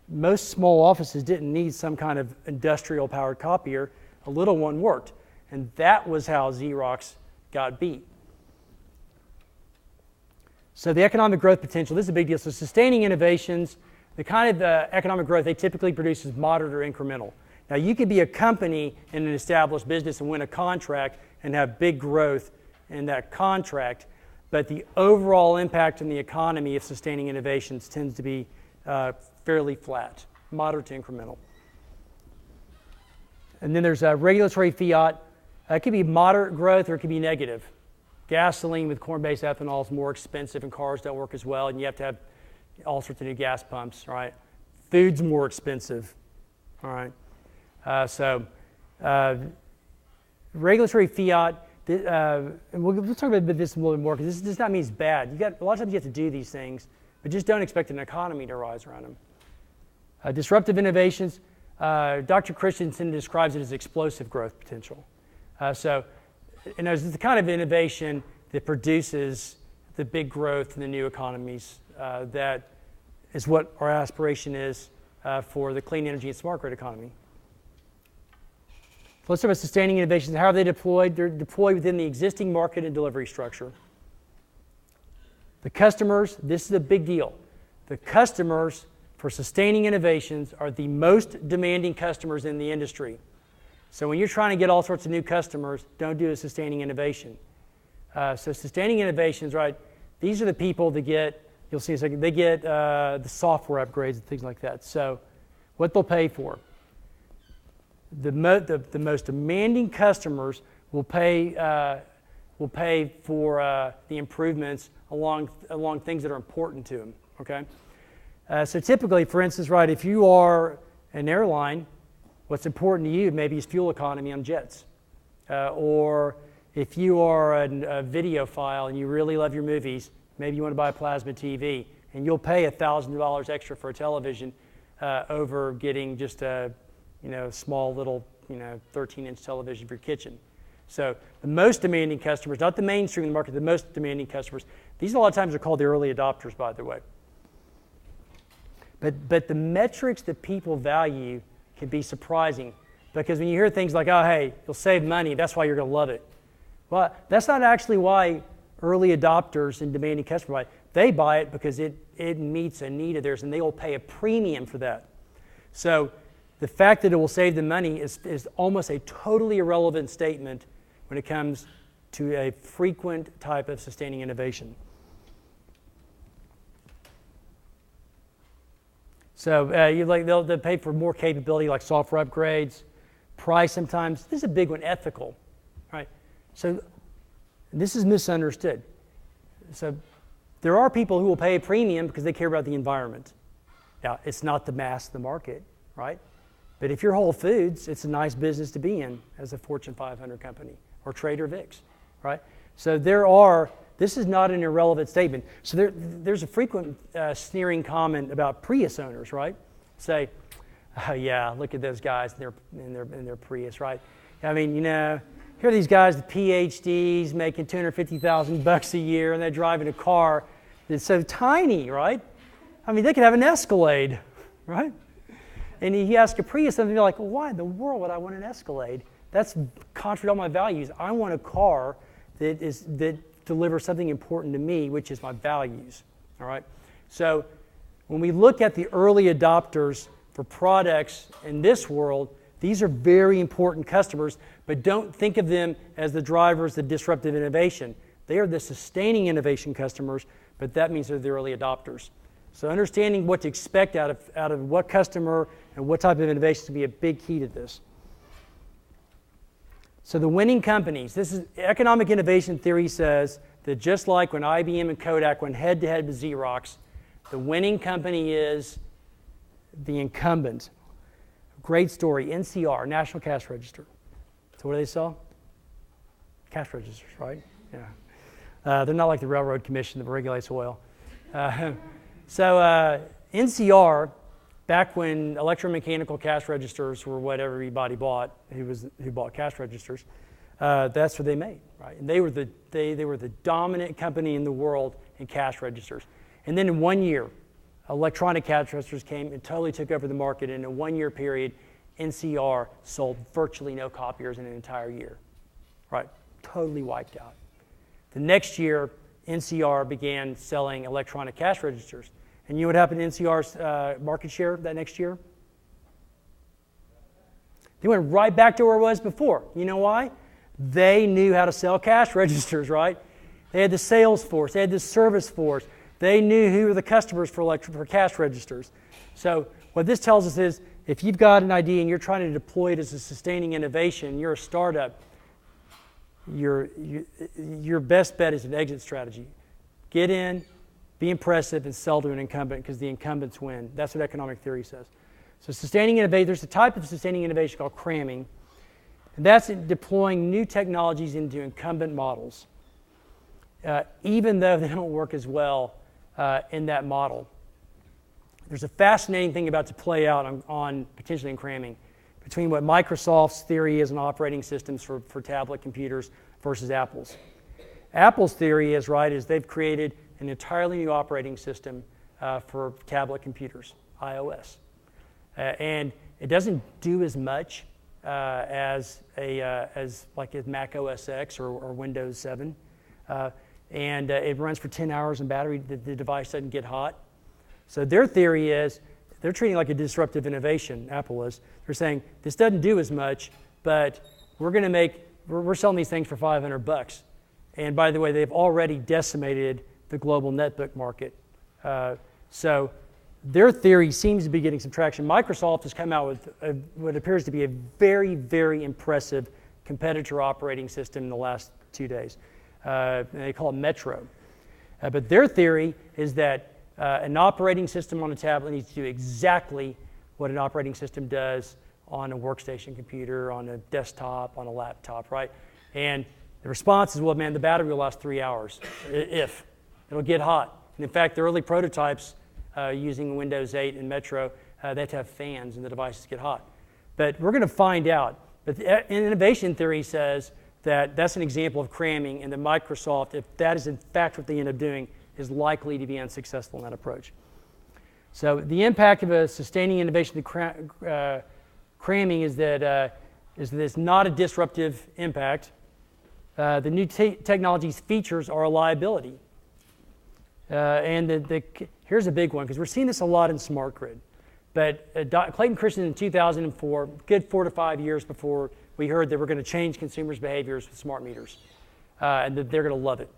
Most small offices didn't need some kind of industrial-powered copier. A little one worked, and that was how Xerox got beat. So the economic growth potential, this is a big deal. So sustaining innovations, the kind of economic growth they typically produce is moderate or incremental. Now, you could be a company in an established business and win a contract and have big growth in that contract, but the overall impact on the economy of sustaining innovations tends to be fairly flat, moderate to incremental. And then there's regulatory fiat. It could be moderate growth or it could be negative. Gasoline with corn-based ethanol is more expensive and cars don't work as well, and you have to have all sorts of new gas pumps, right? Food's more expensive, all right? Regulatory fiat, and we'll talk about this a little bit more because this does not mean it's bad. A lot of times you have to do these things, but just don't expect an economy to rise around them. Disruptive innovations, Dr. Christensen describes it as explosive growth potential. It's the kind of innovation that produces the big growth in the new economies. That is what our aspiration is for the clean energy and smart grid economy. So let's talk about sustaining innovations. How are they deployed? They're deployed within the existing market and delivery structure. The customers, this is a big deal. The customers for sustaining innovations are the most demanding customers in the industry. So when you're trying to get all sorts of new customers, don't do a sustaining innovation. So sustaining innovations, right, these are the people that get, you'll see in a second, they get the software upgrades and things like that. So what they'll pay for. the most demanding customers will pay for the improvements along things that are important to them. Okay, so typically, for instance, right, if you are an airline, what's important to you maybe is fuel economy on jets, or if you are a videophile and you really love your movies, maybe you want to buy a plasma TV, and you'll pay $1,000 extra for a television over getting just a small little 13-inch television for your kitchen. So the most demanding customers, not the mainstream of the market, the most demanding customers, these a lot of times are called the early adopters, by the way. But the metrics that people value can be surprising, because when you hear things like, oh, hey, you'll save money, that's why you're going to love it. Well, that's not actually why early adopters and demanding customers buy it. They buy it because it meets a need of theirs, and they will pay a premium for that. So the fact that it will save them money is almost a totally irrelevant statement when it comes to a frequent type of sustaining innovation. So they'll pay for more capability, like software upgrades, price sometimes. This is a big one, ethical, right? So this is misunderstood. So there are people who will pay a premium because they care about the environment. Now, it's not the mass of the market, right? But if you're Whole Foods, it's a nice business to be in as a Fortune 500 company, or Trader Vic's, right? So this is not an irrelevant statement. So there's a frequent sneering comment about Prius owners, right? Say, oh yeah, look at those guys in their Prius, right? I mean, here are these guys with PhDs making $250,000 a year, and they're driving a car that's so tiny, right? I mean, they could have an Escalade, right? And he asks a Prius, and they're like, well, why in the world would I want an Escalade? That's contrary to all my values. I want a car that delivers something important to me, which is my values, all right? So when we look at the early adopters for products in this world, these are very important customers, but don't think of them as the drivers of disruptive innovation. They are the sustaining innovation customers, but that means they're the early adopters. So understanding what to expect out of what customer and what type of innovation to be a big key to this. So the winning companies, this is economic innovation theory says that just like when IBM and Kodak went head-to-head with Xerox, the winning company is the incumbent. Great story, NCR, National Cash Register. So what do they sell? Cash registers, right? Yeah. They're not like the Railroad Commission that regulates oil. So NCR, back when electromechanical cash registers were what everybody bought, who bought cash registers, that's what they made, right? And they were the dominant company in the world in cash registers. And then in 1 year, electronic cash registers came and totally took over the market. And in a 1 year period, NCR sold virtually no copiers in an entire year, right? Totally wiped out. The next year, NCR began selling electronic cash registers. And you know what happened to NCR's market share that next year? They went right back to where it was before. You know why? They knew how to sell cash registers, right? They had the sales force. They had the service force. They knew who were the customers for cash registers. So what this tells us is if you've got an idea and you're trying to deploy it as a sustaining innovation, you're a startup, your best bet is an exit strategy. Get in, be impressive, and sell to an incumbent because the incumbents win. That's what economic theory says. So sustaining innovation, there's a type of sustaining innovation called cramming, and that's deploying new technologies into incumbent models, even though they don't work as well in that model. There's a fascinating thing about to play out on potentially in cramming between what Microsoft's theory is in operating systems for tablet computers versus Apple's. Apple's theory is they've created an entirely new operating system for tablet computers, iOS. And it doesn't do as much as Mac OS X or Windows 7. And it runs for 10 hours in battery. The device doesn't get hot. So their theory is they're treating it like a disruptive innovation, Apple is. They're saying this doesn't do as much, but we're selling these things for $500. And by the way, they've already decimated the global netbook market. So their theory seems to be getting some traction. Microsoft has come out with what appears to be a very, very impressive competitor operating system in the last 2 days. And they call it Metro. But their theory is that an operating system on a tablet needs to do exactly what an operating system does on a workstation computer, on a desktop, on a laptop, right? And the response is, well, man, the battery will last 3 hours, if. It'll get hot. And in fact, the early prototypes using Windows 8 and Metro, they have to have fans and the devices get hot. But we're going to find out. But the innovation theory says that that's an example of cramming, and that Microsoft, if that is in fact what they end up doing, is likely to be unsuccessful in that approach. So the impact of a sustaining innovation to cramming is that it's not a disruptive impact. The new technology's features are a liability. And here's a big one, because we're seeing this a lot in smart grid. But Clayton Christensen in 2004, good 4 to 5 years before we heard that we're going to change consumers' behaviors with smart meters, and that they're going to love it.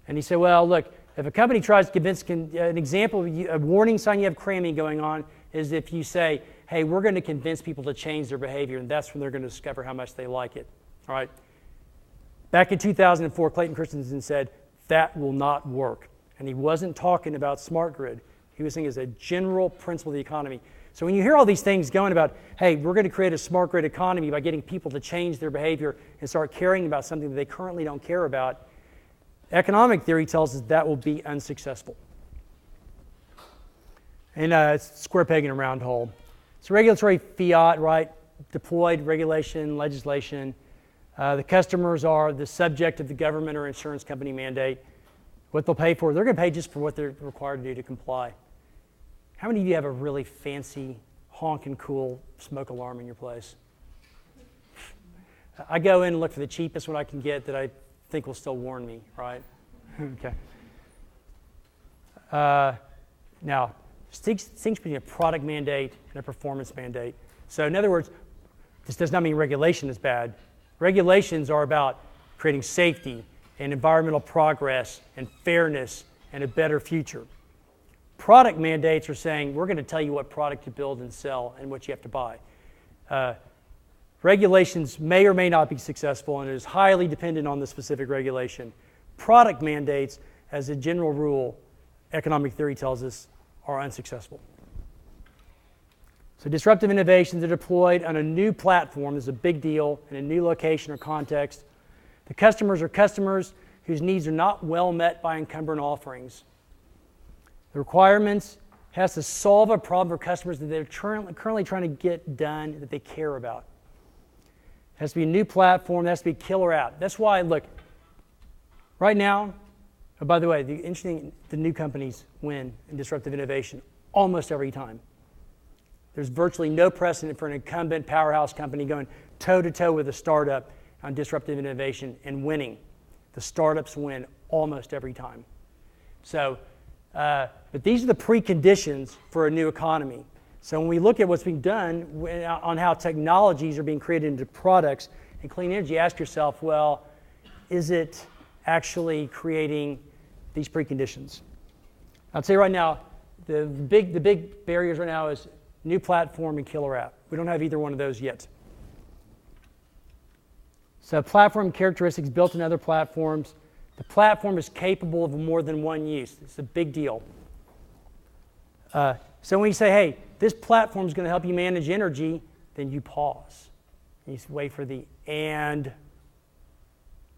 And he said, well, look, if a company tries to convince, an example, a warning sign you have cramming going on is if you say, hey, we're going to convince people to change their behavior, and that's when they're going to discover how much they like it. All right. Back in 2004, Clayton Christensen said, that will not work. And he wasn't talking about smart grid. He was saying as a general principle of the economy. So when you hear all these things going about, hey, we're going to create a smart grid economy by getting people to change their behavior and start caring about something that they currently don't care about, economic theory tells us that will be unsuccessful. And it's square peg in a round hole. So regulatory fiat, right? Deployed regulation, legislation. The customers are the subject of the government or insurance company mandate. What they'll pay for, they're going to pay just for what they're required to do to comply. How many of you have a really fancy, honking cool smoke alarm in your place? I go in and look for the cheapest one I can get that I think will still warn me, right? Okay. Now, distinction between a product mandate and a performance mandate. So in other words, this does not mean regulation is bad. Regulations are about creating safety and environmental progress and fairness and a better future. Product mandates are saying, we're going to tell you what product to build and sell and what you have to buy. Regulations may or may not be successful, and it is highly dependent on the specific regulation. Product mandates, as a general rule, economic theory tells us, are unsuccessful. So disruptive innovations are deployed on a new platform. This is a big deal in a new location or context. The customers are customers whose needs are not well met by incumbent offerings. The requirements has to solve a problem for customers that they're currently trying to get done that they care about. It has to be a new platform. It has to be a killer app. That's why, look, right now, oh, by the way, the new companies win in disruptive innovation almost every time. There's virtually no precedent for an incumbent powerhouse company going toe-to-toe with a startup on disruptive innovation and winning. The startups win almost every time. So, but these are the preconditions for a new economy. So when we look at what's being done on how technologies are being created into products and clean energy, ask yourself, well, is it actually creating these preconditions? I'd say right now, the big barriers right now is new platform and killer app. We don't have either one of those yet. So platform characteristics built in other platforms. The platform is capable of more than one use. It's a big deal. So when you say, hey, this platform is going to help you manage energy, then you pause. You wait for the and,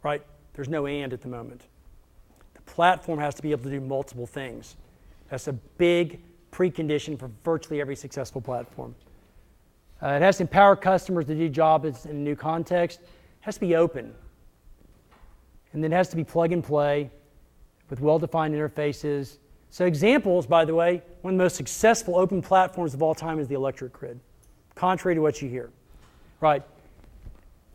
right? There's no and at the moment. The platform has to be able to do multiple things. That's a big precondition for virtually every successful platform. It has to empower customers to do jobs in a new context. It has to be open. And then it has to be plug and play with well-defined interfaces. So examples, by the way, one of the most successful open platforms of all time is the electric grid, contrary to what you hear. Right?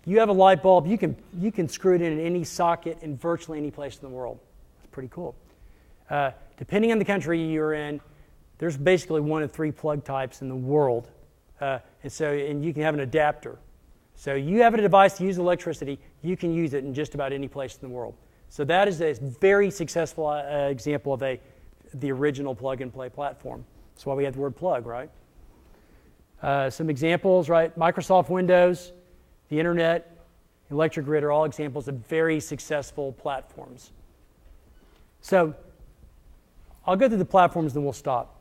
You have a light bulb, you can screw it in any socket in virtually any place in the world. It's pretty cool. Depending on the country you're in, there's basically 1 of 3 plug types in the world. And you can have an adapter. So you have a device to use electricity, you can use it in just about any place in the world. So that is a very successful example of the original plug-and-play platform. That's why we have the word plug, right? Some examples, right? Microsoft Windows, the internet, electric grid are all examples of very successful platforms. So I'll go through the platforms, then we'll stop.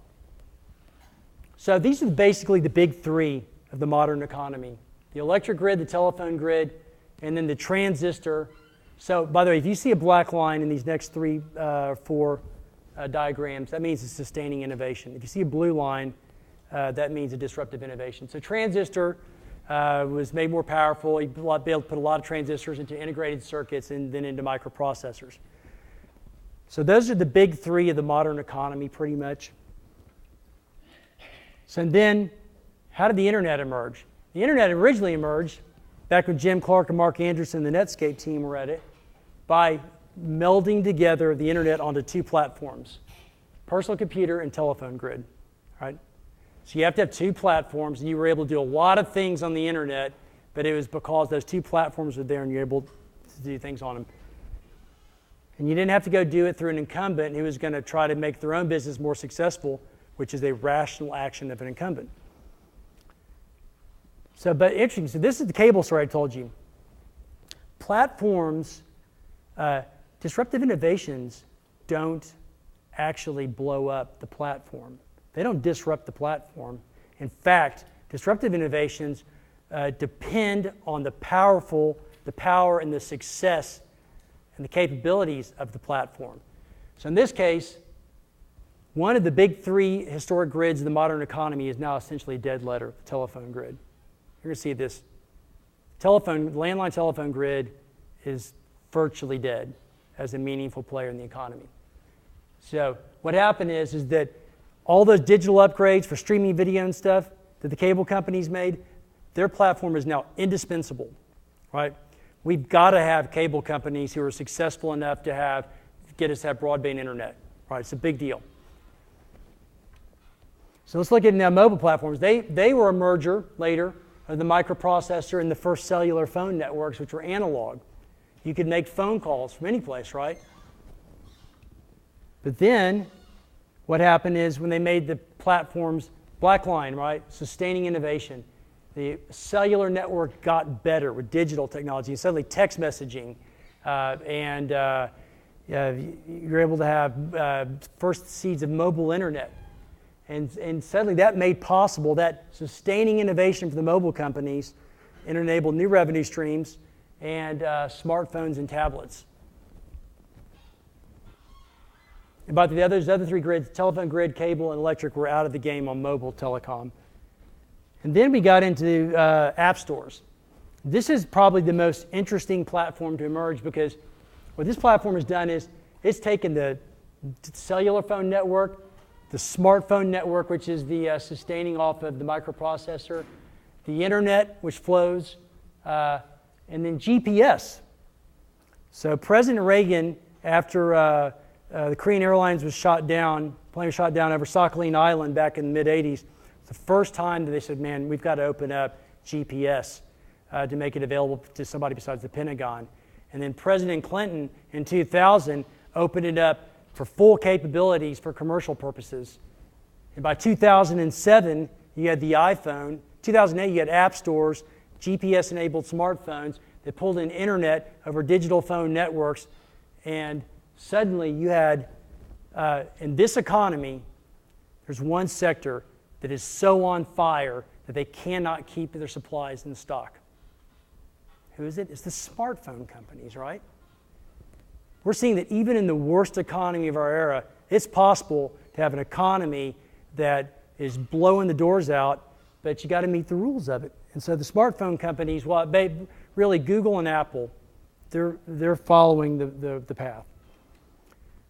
So these are basically the big three of the modern economy. The electric grid, the telephone grid, and then the transistor. So by the way, if you see a black line in these next four diagrams, that means it's sustaining innovation. If you see a blue line, that means a disruptive innovation. So transistor was made more powerful. You be able to put a lot of transistors into integrated circuits and then into microprocessors. So those are the big three of the modern economy, pretty much. So then, how did the internet emerge? The internet originally emerged back when Jim Clark and Mark Anderson, the Netscape team, were at it, by melding together the internet onto two platforms, personal computer and telephone grid, right? So you have to have two platforms, and you were able to do a lot of things on the internet, but it was because those two platforms were there and you're able to do things on them. And you didn't have to go do it through an incumbent who was going to try to make their own business more successful, which is a rational action of an incumbent. So, but interesting, so this is the cable story I told you. Platforms, disruptive innovations don't actually blow up the platform. They don't disrupt the platform. In fact, disruptive innovations depend on the power and the success and the capabilities of the platform. So in this case, one of the big three historic grids of the modern economy is now essentially a dead letter, the telephone grid. You're going to see this. Landline telephone grid is virtually dead as a meaningful player in the economy. So what happened is that all those digital upgrades for streaming video and stuff that the cable companies made, their platform is now indispensable, right? We've got to have cable companies who are successful enough to get us to have broadband internet, right? It's a big deal. So let's look at now mobile platforms. They were a merger later of the microprocessor and the first cellular phone networks, which were analog. You could make phone calls from any place, right? But then what happened is when they made the platforms black line, right? Sustaining innovation. The cellular network got better with digital technology, and suddenly text messaging, and you're able to have first seeds of mobile internet. And suddenly that made possible that sustaining innovation for the mobile companies and enabled new revenue streams and smartphones and tablets. But the other three grids, telephone grid, cable, and electric, were out of the game on mobile telecom. And then we got into app stores. This is probably the most interesting platform to emerge because what this platform has done is it's taken the cellular phone network, the smartphone network, which is the sustaining off of the microprocessor, the internet, which flows, and then GPS. So President Reagan, after the Korean Airlines was shot down, plane was shot down over Sakhalin Island back in the mid-'80s, it's the first time that they said, man, we've got to open up GPS to make it available to somebody besides the Pentagon. And then President Clinton in 2000 opened it up for full capabilities for commercial purposes. And by 2007, you had the iPhone. 2008, you had app stores, GPS-enabled smartphones that pulled in internet over digital phone networks. And suddenly you had, in this economy, there's one sector that is so on fire that they cannot keep their supplies in stock. Who is it? It's the smartphone companies, right? We're seeing that even in the worst economy of our era, it's possible to have an economy that is blowing the doors out, but you got to meet the rules of it. And so the smartphone companies, well, really Google and Apple, they're following the path.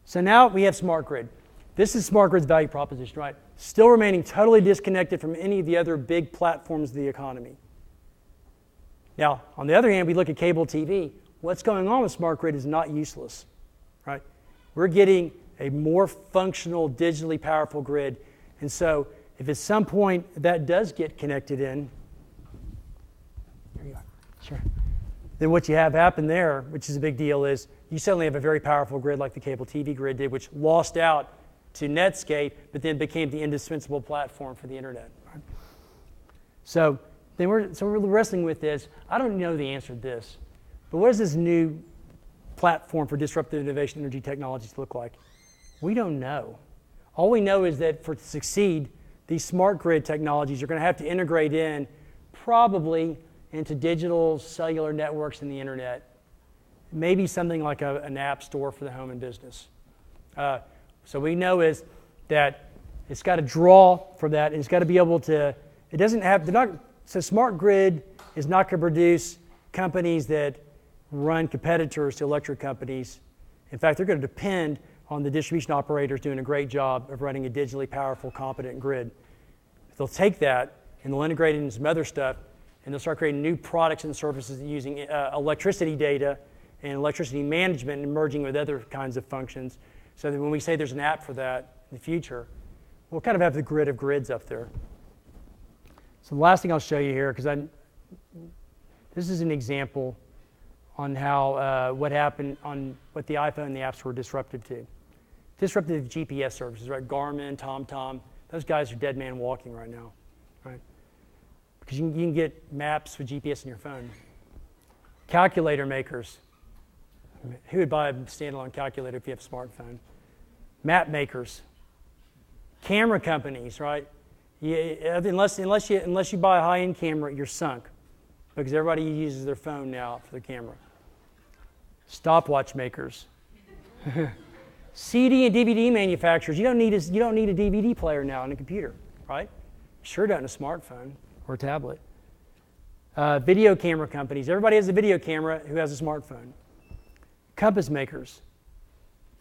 So now we have smart grid. This is smart grid's value proposition, right? Still remaining totally disconnected from any of the other big platforms of the economy. Now, on the other hand, we look at cable TV. What's going on with smart grid is not useless, right? We're getting a more functional, digitally powerful grid. And so if at some point that does get connected in, here you are, sure. Then what you have happen there, which is a big deal, is you suddenly have a very powerful grid like the cable TV grid did, which lost out to Netscape, but then became the indispensable platform for the internet. Right? So we're wrestling with this. I don't know the answer to this, but what does this new platform for disruptive innovation energy technologies look like? We don't know. All we know is that to succeed, these smart grid technologies are going to have to integrate in probably into digital cellular networks and the internet. Maybe something like an app store for the home and business. So we know is that it's got to draw from that, and it's got to be able to, it doesn't have, so smart grid is not going to produce companies that run competitors to electric companies. In fact, they're going to depend on the distribution operators doing a great job of running a digitally powerful, competent grid. They'll take that and they'll integrate it into some other stuff, and they'll start creating new products and services using electricity data and electricity management and merging with other kinds of functions, so that when we say there's an app for that in the future, we'll kind of have the grid of grids up there. So the last thing I'll show you here, because this is an example on how what happened on what the iPhone and the apps were disruptive to. Disruptive GPS services, right? Garmin, TomTom, those guys are dead man walking right now, right? Because you can get maps with GPS in your phone. Calculator makers. Who would buy a standalone calculator if you have a smartphone? Map makers. Camera companies, right? Unless you buy a high-end camera, you're sunk, because everybody uses their phone now for their camera. Stopwatch makers. CD and DVD manufacturers. You don't need a DVD player now on a computer, right? Sure don't in a smartphone or a tablet. Video camera companies. Everybody has a video camera who has a smartphone. Compass makers.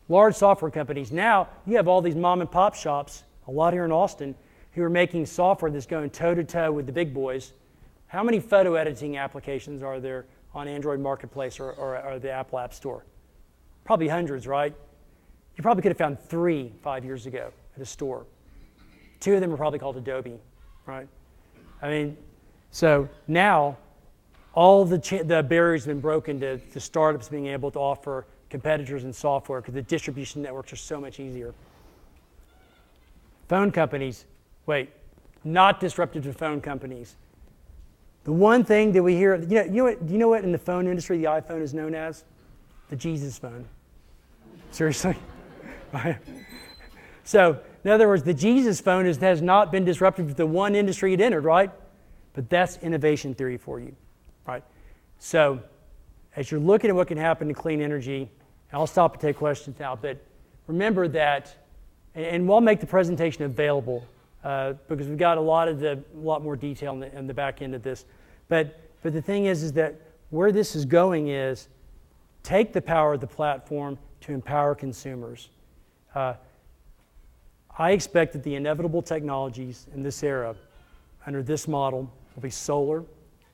Large software companies. Now you have all these mom and pop shops, a lot here in Austin, who are making software that's going toe-to-toe with the big boys. How many photo editing applications are there on Android Marketplace or the Apple App Store? Probably hundreds, right? You probably could have found 3 5 years ago at a store. 2 of them are probably called Adobe, right? I mean, so now all the barriers have been broken to startups being able to offer competitors in software, because the distribution networks are so much easier. Phone companies, not disruptive to phone companies. The one thing that we hear, do you know what in the phone industry the iPhone is known as? The Jesus phone. Seriously? So, in other words, the Jesus phone has not been disruptive to the one industry it entered, right? But that's innovation theory for you, right? So, as you're looking at what can happen in clean energy, and I'll stop and take questions now, but remember that, and we'll make the presentation available because we've got a lot more detail in the back end of this. But the thing is that where this is going is take the power of the platform to empower consumers. I expect that the inevitable technologies in this era, under this model, will be solar,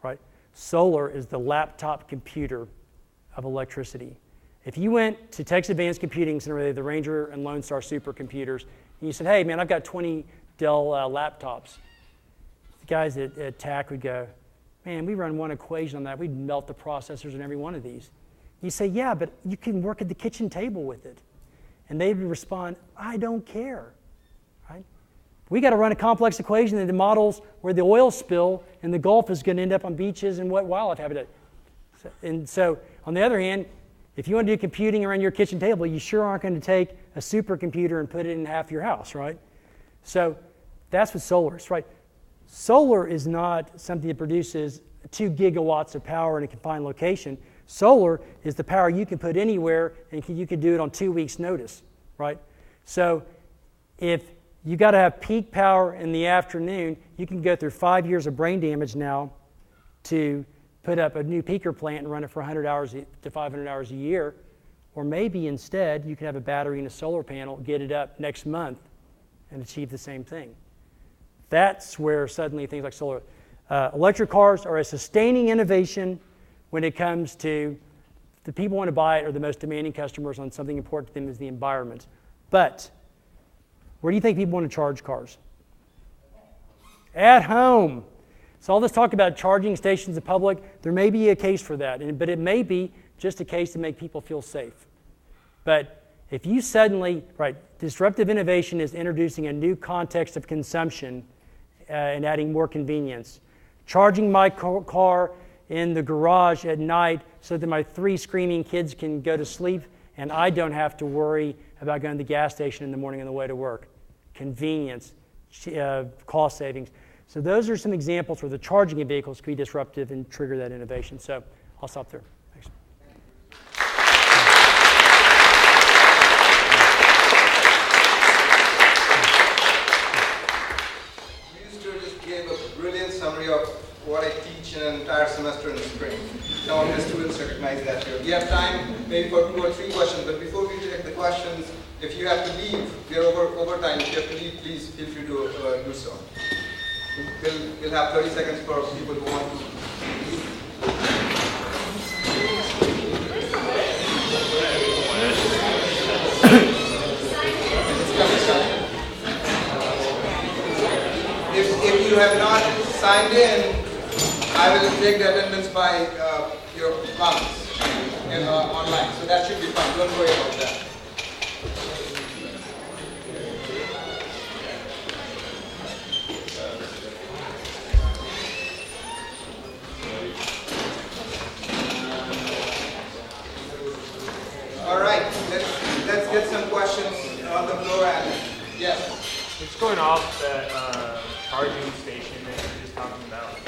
right? Solar is the laptop computer of electricity. If you went to Texas Advanced Computing Center, the Ranger and Lone Star supercomputers, and you said, hey, man, I've got 20 Dell laptops, the guys at TAC would go, man, we run one equation on that. We'd melt the processors in every one of these. You say, yeah, but you can work at the kitchen table with it. And they'd respond, I don't care. Right? We got to run a complex equation that models where the oil spill in the Gulf is going to end up on beaches and what wildlife habitat. And so, on the other hand, if you want to do computing around your kitchen table, you sure aren't going to take a supercomputer and put it in half your house, right? So that's what solar is, right? Solar is not something that produces 2 gigawatts of power in a confined location. Solar is the power you can put anywhere, and you can do it on 2 weeks' notice, right? So if you got to have peak power in the afternoon, you can go through 5 years of brain damage now to put up a new peaker plant and run it for 100 hours to 500 hours a year. Or maybe instead you can have a battery and a solar panel, get it up next month and achieve the same thing. That's where suddenly things like solar. Electric cars are a sustaining innovation when it comes to the people who want to buy it are the most demanding customers on something important to them is the environment. But where do you think people want to charge cars? At home. So all this talk about charging stations in public, there may be a case for that, but it may be just a case to make people feel safe. But If you suddenly, right, disruptive innovation is introducing a new context of consumption and adding more convenience. Charging my car in the garage at night so that my 3 screaming kids can go to sleep and I don't have to worry about going to the gas station in the morning on the way to work. Convenience, cost savings. So those are some examples where the charging of vehicles could be disruptive and trigger that innovation. So I'll stop there. Thanks. Brewster just gave a brilliant summary of what I teach in an entire semester in the spring. Some of the students recognize that here. We have time maybe for 2 or 3 questions, but before we take the questions, if you have to leave, we are over time. If you have to leave, please feel free to do so. We'll have 30 seconds for people who want to leave. If you have not signed in, I will take the attendance by your comments online. So that should be fine. Don't worry about that. All right, let's get some questions on the floor. And yes. Just going off that charging station that you were just talking about.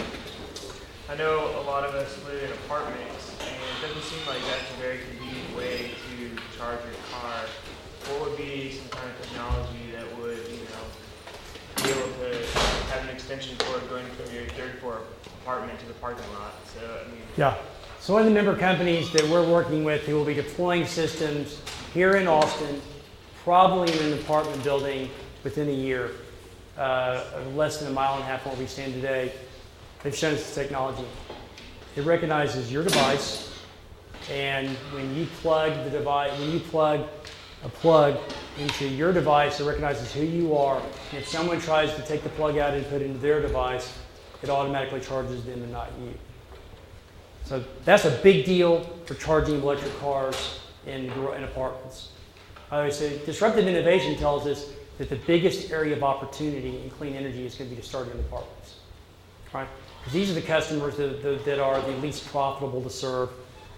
I know a lot of us live in apartments, and it doesn't seem like that's a very convenient way to charge your car. What would be some kind of technology that would, be able to have an extension cord going from your 3rd floor apartment to the parking lot? So, Yeah. So one of the member companies that we're working with who will be deploying systems here in Austin, probably in an apartment building within a year, less than 1.5 miles from where we stand today. They've shown us this technology. It recognizes your device, and when you plug a plug into your device, it recognizes who you are. And if someone tries to take the plug out and put it into their device, it automatically charges them and not you. So that's a big deal for charging electric cars in apartments. So disruptive innovation tells us that the biggest area of opportunity in clean energy is going to be to start in apartments, right? Because these are the customers that are the least profitable to serve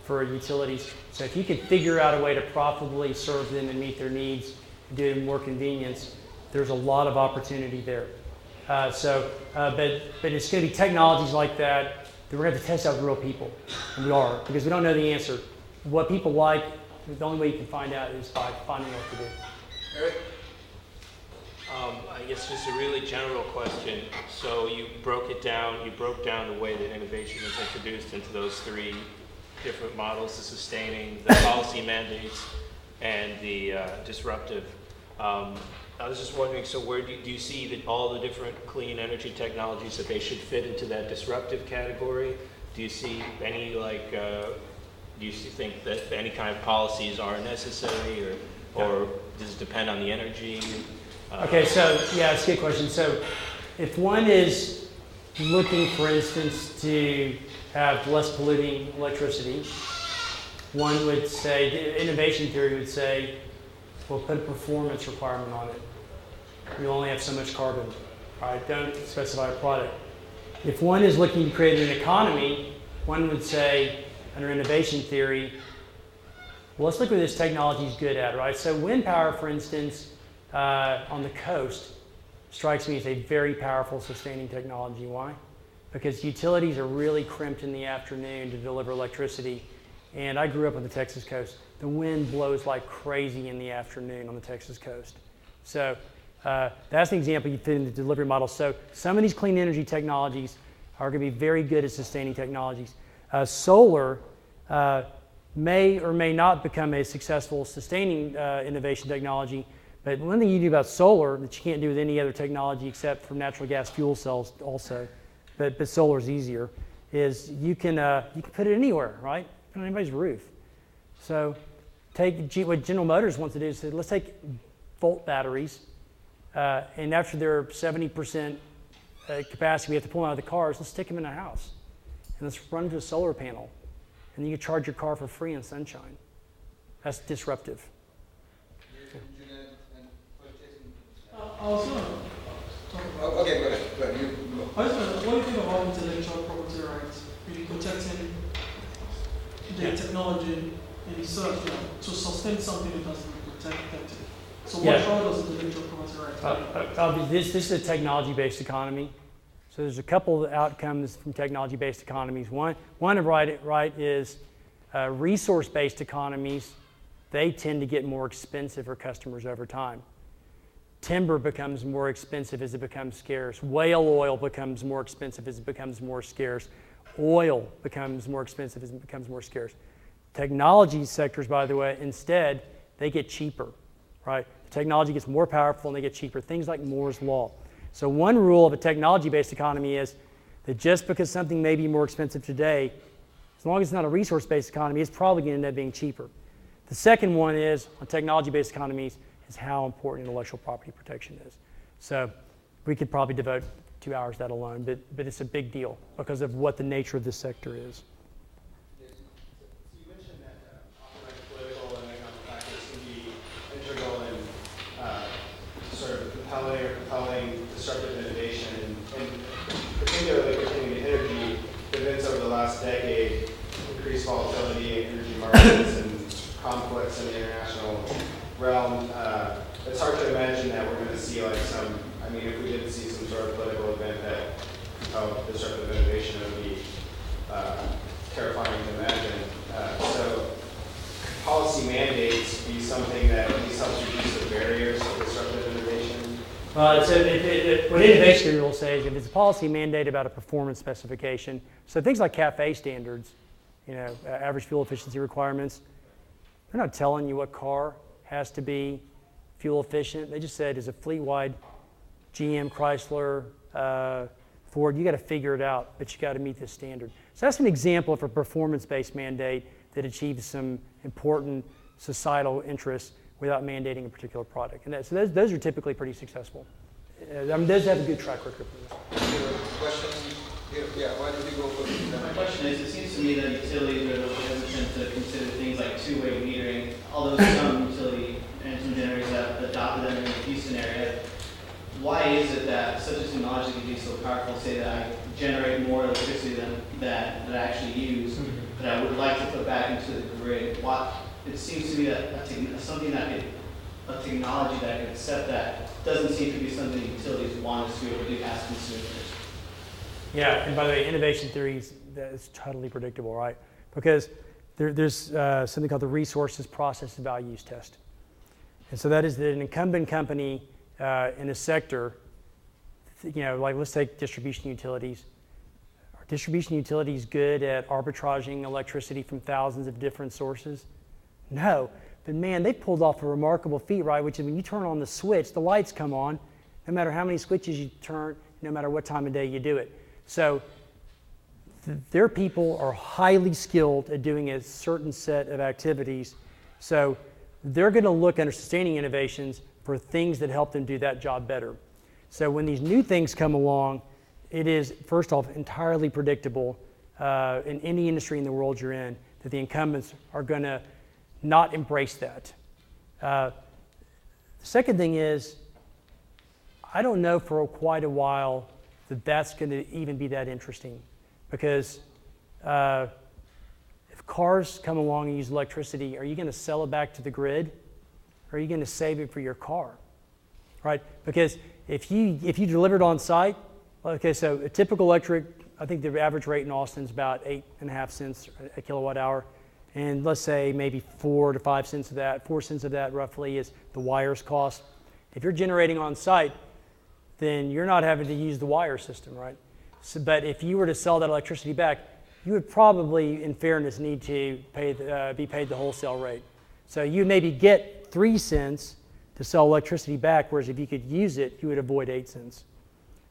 for utilities. So if you can figure out a way to profitably serve them and meet their needs and do it in more convenience, there's a lot of opportunity there. But it's going to be technologies like that we're going to have to test out with real people, and we are, because we don't know the answer. What people like, the only way you can find out is by finding out what to do. Eric? I guess just a really general question. So you broke down the way that innovation was introduced into those 3 different models, the sustaining, the policy mandates, and the disruptive. I was just wondering, so where do you see that all the different clean energy technologies that they should fit into that disruptive category? Do you see any do you think that any kind of policies are necessary, or does it depend on the energy? Okay, so yeah, it's a good question. So if one is looking, for instance, to have less polluting electricity, one would say, the innovation theory would say, well, put a performance requirement on it. You only have so much carbon, right? Don't specify a product. If one is looking to create an economy, one would say, under innovation theory, well, let's look what this technology is good at, right? So wind power, for instance, on the coast, strikes me as a very powerful sustaining technology. Why? Because utilities are really crimped in the afternoon to deliver electricity. And I grew up on the Texas coast. The wind blows like crazy in the afternoon on the Texas coast. So that's an example you fit in the delivery model. So some of these clean energy technologies are going to be very good at sustaining technologies. Solar may or may not become a successful sustaining innovation technology. But one thing you do about solar that you can't do with any other technology except for natural gas fuel cells also, but solar is easier, is you can put it anywhere, right? Put it on anybody's roof. So what General Motors wants to do is say, let's take volt batteries, and after they're 70% capacity, we have to pull them out of the cars, let's stick them in a house. And let's run to a solar panel. And you can charge your car for free in sunshine. That's disruptive. I was going to talk about. Okay, go ahead. Go ahead. What do you think about intellectual property rights? Really protecting the technology and search, to sustain something that has been protected. So what role does intellectual property rights play? This is a technology-based economy. So there's a couple of outcomes from technology-based economies. One is resource-based economies. They tend to get more expensive for customers over time. Timber becomes more expensive as it becomes scarce. Whale oil becomes more expensive as it becomes more scarce. Oil becomes more expensive as it becomes more scarce. Technology sectors, by the way, instead, they get cheaper, right? The technology gets more powerful and they get cheaper. Things like Moore's Law. So one rule of a technology-based economy is that just because something may be more expensive today, as long as it's not a resource-based economy, it's probably going to end up being cheaper. The second one is, on technology-based economies, is how important intellectual property protection is. So we could probably devote 2 hours to that alone, but it's a big deal because of what the nature of this sector is. You mentioned that authorized political and economic practice can be integral in sort of compelling disruptive innovation, and particularly pertaining to energy, events over the last decade, increased volatility in energy markets and conflicts in the international realm. It's hard to imagine that we're going to see like if we did see some sort of political event that compelled disruptive innovation, it would be terrifying to imagine. So policy mandates be something that at least helps reduce the barriers to disruptive innovation? Well, what innovation theory will say is if it's a policy mandate about a performance specification, so things like CAFE standards, average fuel efficiency requirements, they're not telling you what car has to be fuel efficient. They just said as a fleet-wide GM, Chrysler, Ford, you got to figure it out, but you got to meet this standard. So that's an example of a performance-based mandate that achieves some important societal interests without mandating a particular product. And so those are typically pretty successful. Those have a good track record for this. Question? Yeah, why don't you go first? My question is, it seems to me that utilities are a little hesitant to consider things like two-way metering, although some utility and some generators have adopted them in the Houston area. Why is it that such a technology can be so powerful, say that I generate more electricity than that I actually use, but I would like to put back into the grid? It seems to me that a technology that could accept that doesn't seem to be something utilities want us to be able to do as consumers. Yeah, and by the way, innovation theories, that's totally predictable, right? Because there's something called the resources process values test. And so that is that an incumbent company in a sector, like let's take distribution utilities. Are distribution utilities good at arbitraging electricity from thousands of different sources? No, but man, they pulled off a remarkable feat, right? Which is when you turn on the switch, the lights come on, no matter how many switches you turn, no matter what time of day you do it. So their people are highly skilled at doing a certain set of activities. So they're going to look under sustaining innovations for things that help them do that job better. So when these new things come along, it is, first off, entirely predictable in any industry in the world you're in that the incumbents are going to not embrace that. The second thing is, I don't know for quite a while that that's going to even be that interesting, because if cars come along and use electricity, are you going to sell it back to the grid, or are you going to save it for your car, right? Because if you deliver it on site, okay, so a typical electric, I think the average rate in Austin is about 8.5 cents a kilowatt hour. And let's say maybe 4 to 5 cents of that, 4 cents of that roughly is the wires cost. If you're generating on site, then you're not having to use the wire system, right? So, but if you were to sell that electricity back, you would probably, in fairness, need to be paid the wholesale rate. So you maybe get 3 cents to sell electricity back, whereas if you could use it, you would avoid 8 cents.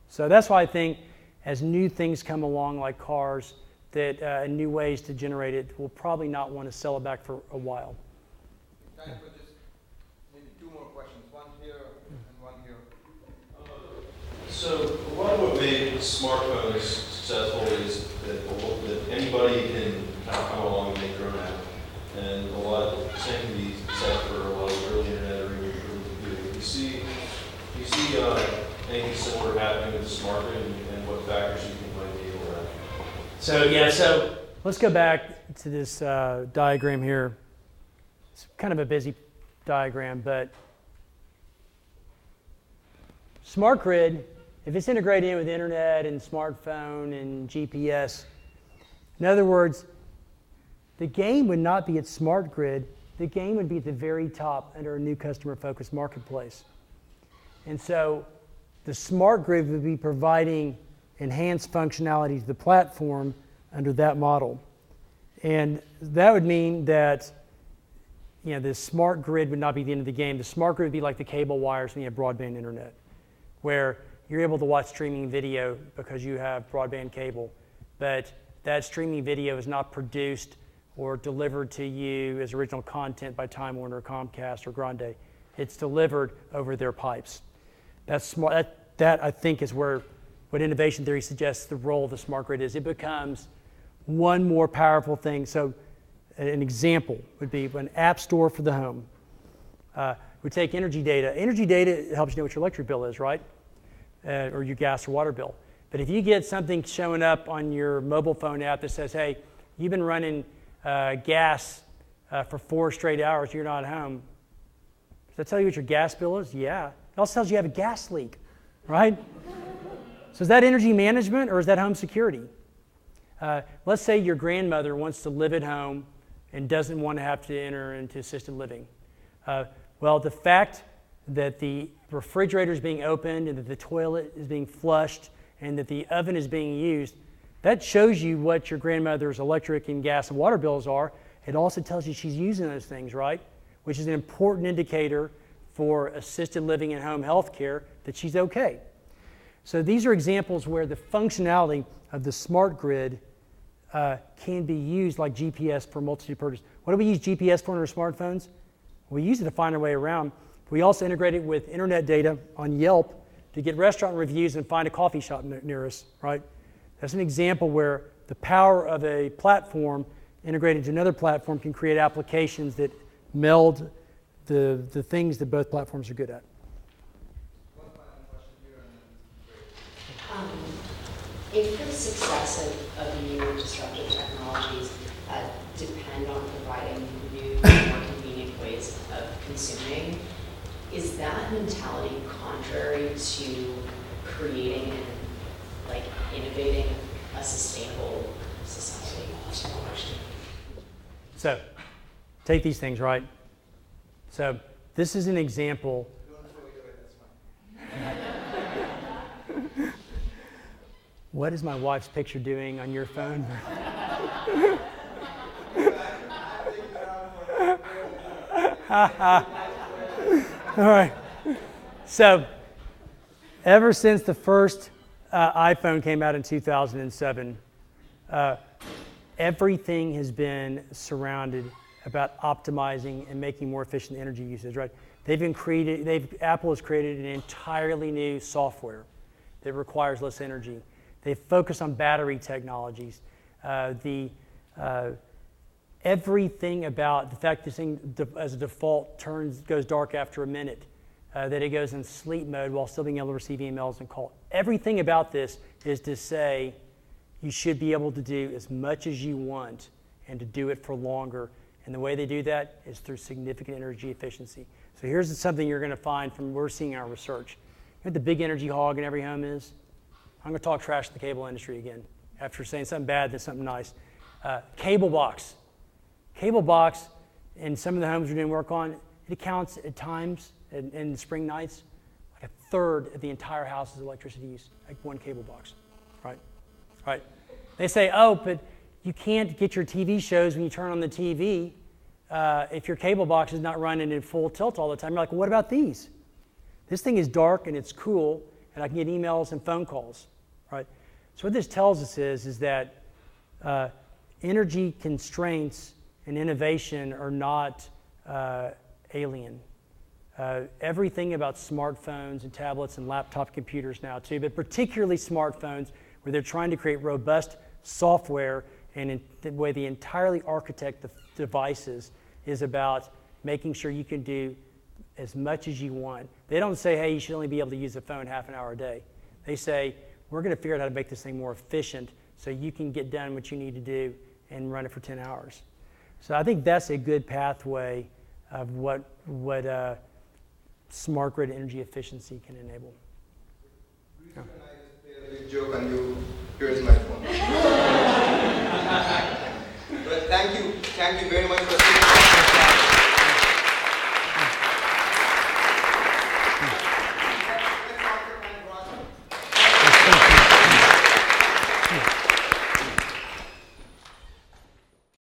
So that's why I think as new things come along like cars, that new ways to generate it, we'll probably not want to sell it back for a while. Time for just maybe 2 more questions, one here and one here. So a lot of what made smartphones successful is that anybody can kind of come along and make their own app. And a lot of same can be said for a lot of early internet or early computing. You see anything similar happening with the smart grid and what factors you think might enable that? So let's go back to this diagram here. It's kind of a busy diagram, but smart grid, if it's integrated in with internet and smartphone and GPS, in other words, the game would not be at smart grid, the game would be at the very top under a new customer-focused marketplace. And so the smart grid would be providing enhanced functionality to the platform under that model. And that would mean that the smart grid would not be the end of the game. The smart grid would be like the cable wires when you have broadband internet, where you're able to watch streaming video because you have broadband cable, but that streaming video is not produced or delivered to you as original content by Time Warner, Comcast, or Grande. It's delivered over their pipes. That's smart. That I think is where what innovation theory suggests the role of the smart grid is. It becomes one more powerful thing. So an example would be an app store for the home. We take energy data. Energy data helps you know what your electric bill is, right? Or your gas or water bill. But if you get something showing up on your mobile phone app that says, hey, you've been running gas for 4 straight hours, you're not home. Does that tell you what your gas bill is? Yeah. It also tells you have a gas leak, right? So is that energy management or is that home security? Let's say your grandmother wants to live at home and doesn't want to have to enter into assisted living. Well, the fact that the refrigerator is being opened and that the toilet is being flushed and that the oven is being used, that shows you what your grandmother's electric and gas and water bills are. It also tells you she's using those things, right? Which is an important indicator for assisted living and home health care that she's okay. So these are examples where the functionality of the smart grid can be used like GPS for multitude purposes. What do we use GPS for on our smartphones? We use it to find our way around. We also integrate it with internet data on Yelp to get restaurant reviews and find a coffee shop near us, right? That's an example where the power of a platform integrated into another platform can create applications that meld the things that both platforms are good at. If the success of new disruptive technologies depend on providing new, more convenient ways of consuming, is that mentality contrary to creating and innovating a sustainable society? So, take these things, right? So, this is an example. What is my wife's picture doing on your phone? All right. So, ever since the first iPhone came out in 2007, everything has been surrounded about optimizing and making more efficient energy usage, right? Apple has created an entirely new software that requires less energy. They focus on battery technologies. Everything about the fact this thing, as a default, goes dark after a minute, that it goes in sleep mode while still being able to receive emails and call. Everything about this is to say you should be able to do as much as you want and to do it for longer. And the way they do that is through significant energy efficiency. So here's something you're going to find from we're seeing in our research. You know what the big energy hog in every home is? I'm going to talk trash to the cable industry again. After saying something bad, there's something nice. Cable box. Cable box in some of the homes we're doing work on, it accounts at times in the spring nights, like 1/3 of the entire house's electricity use, like one cable box, right? Right. They say, oh, but you can't get your TV shows when you turn on the TV if your cable box is not running in full tilt all the time. You're like, well, what about these? This thing is dark and it's cool, and I can get emails and phone calls, right? So what this tells us is that energy constraints and innovation are not alien. Everything about smartphones and tablets and laptop computers now too, but particularly smartphones where they're trying to create robust software and in the way they entirely architect the devices is about making sure you can do as much as you want. They don't say, hey, you should only be able to use the phone half an hour a day. They say, we're going to figure out how to make this thing more efficient so you can get done what you need to do and run it for 10 hours. So I think that's a good pathway of what smart grid energy efficiency can enable. Brewster and I just played a big joke on you. Here is my phone. But thank you very much for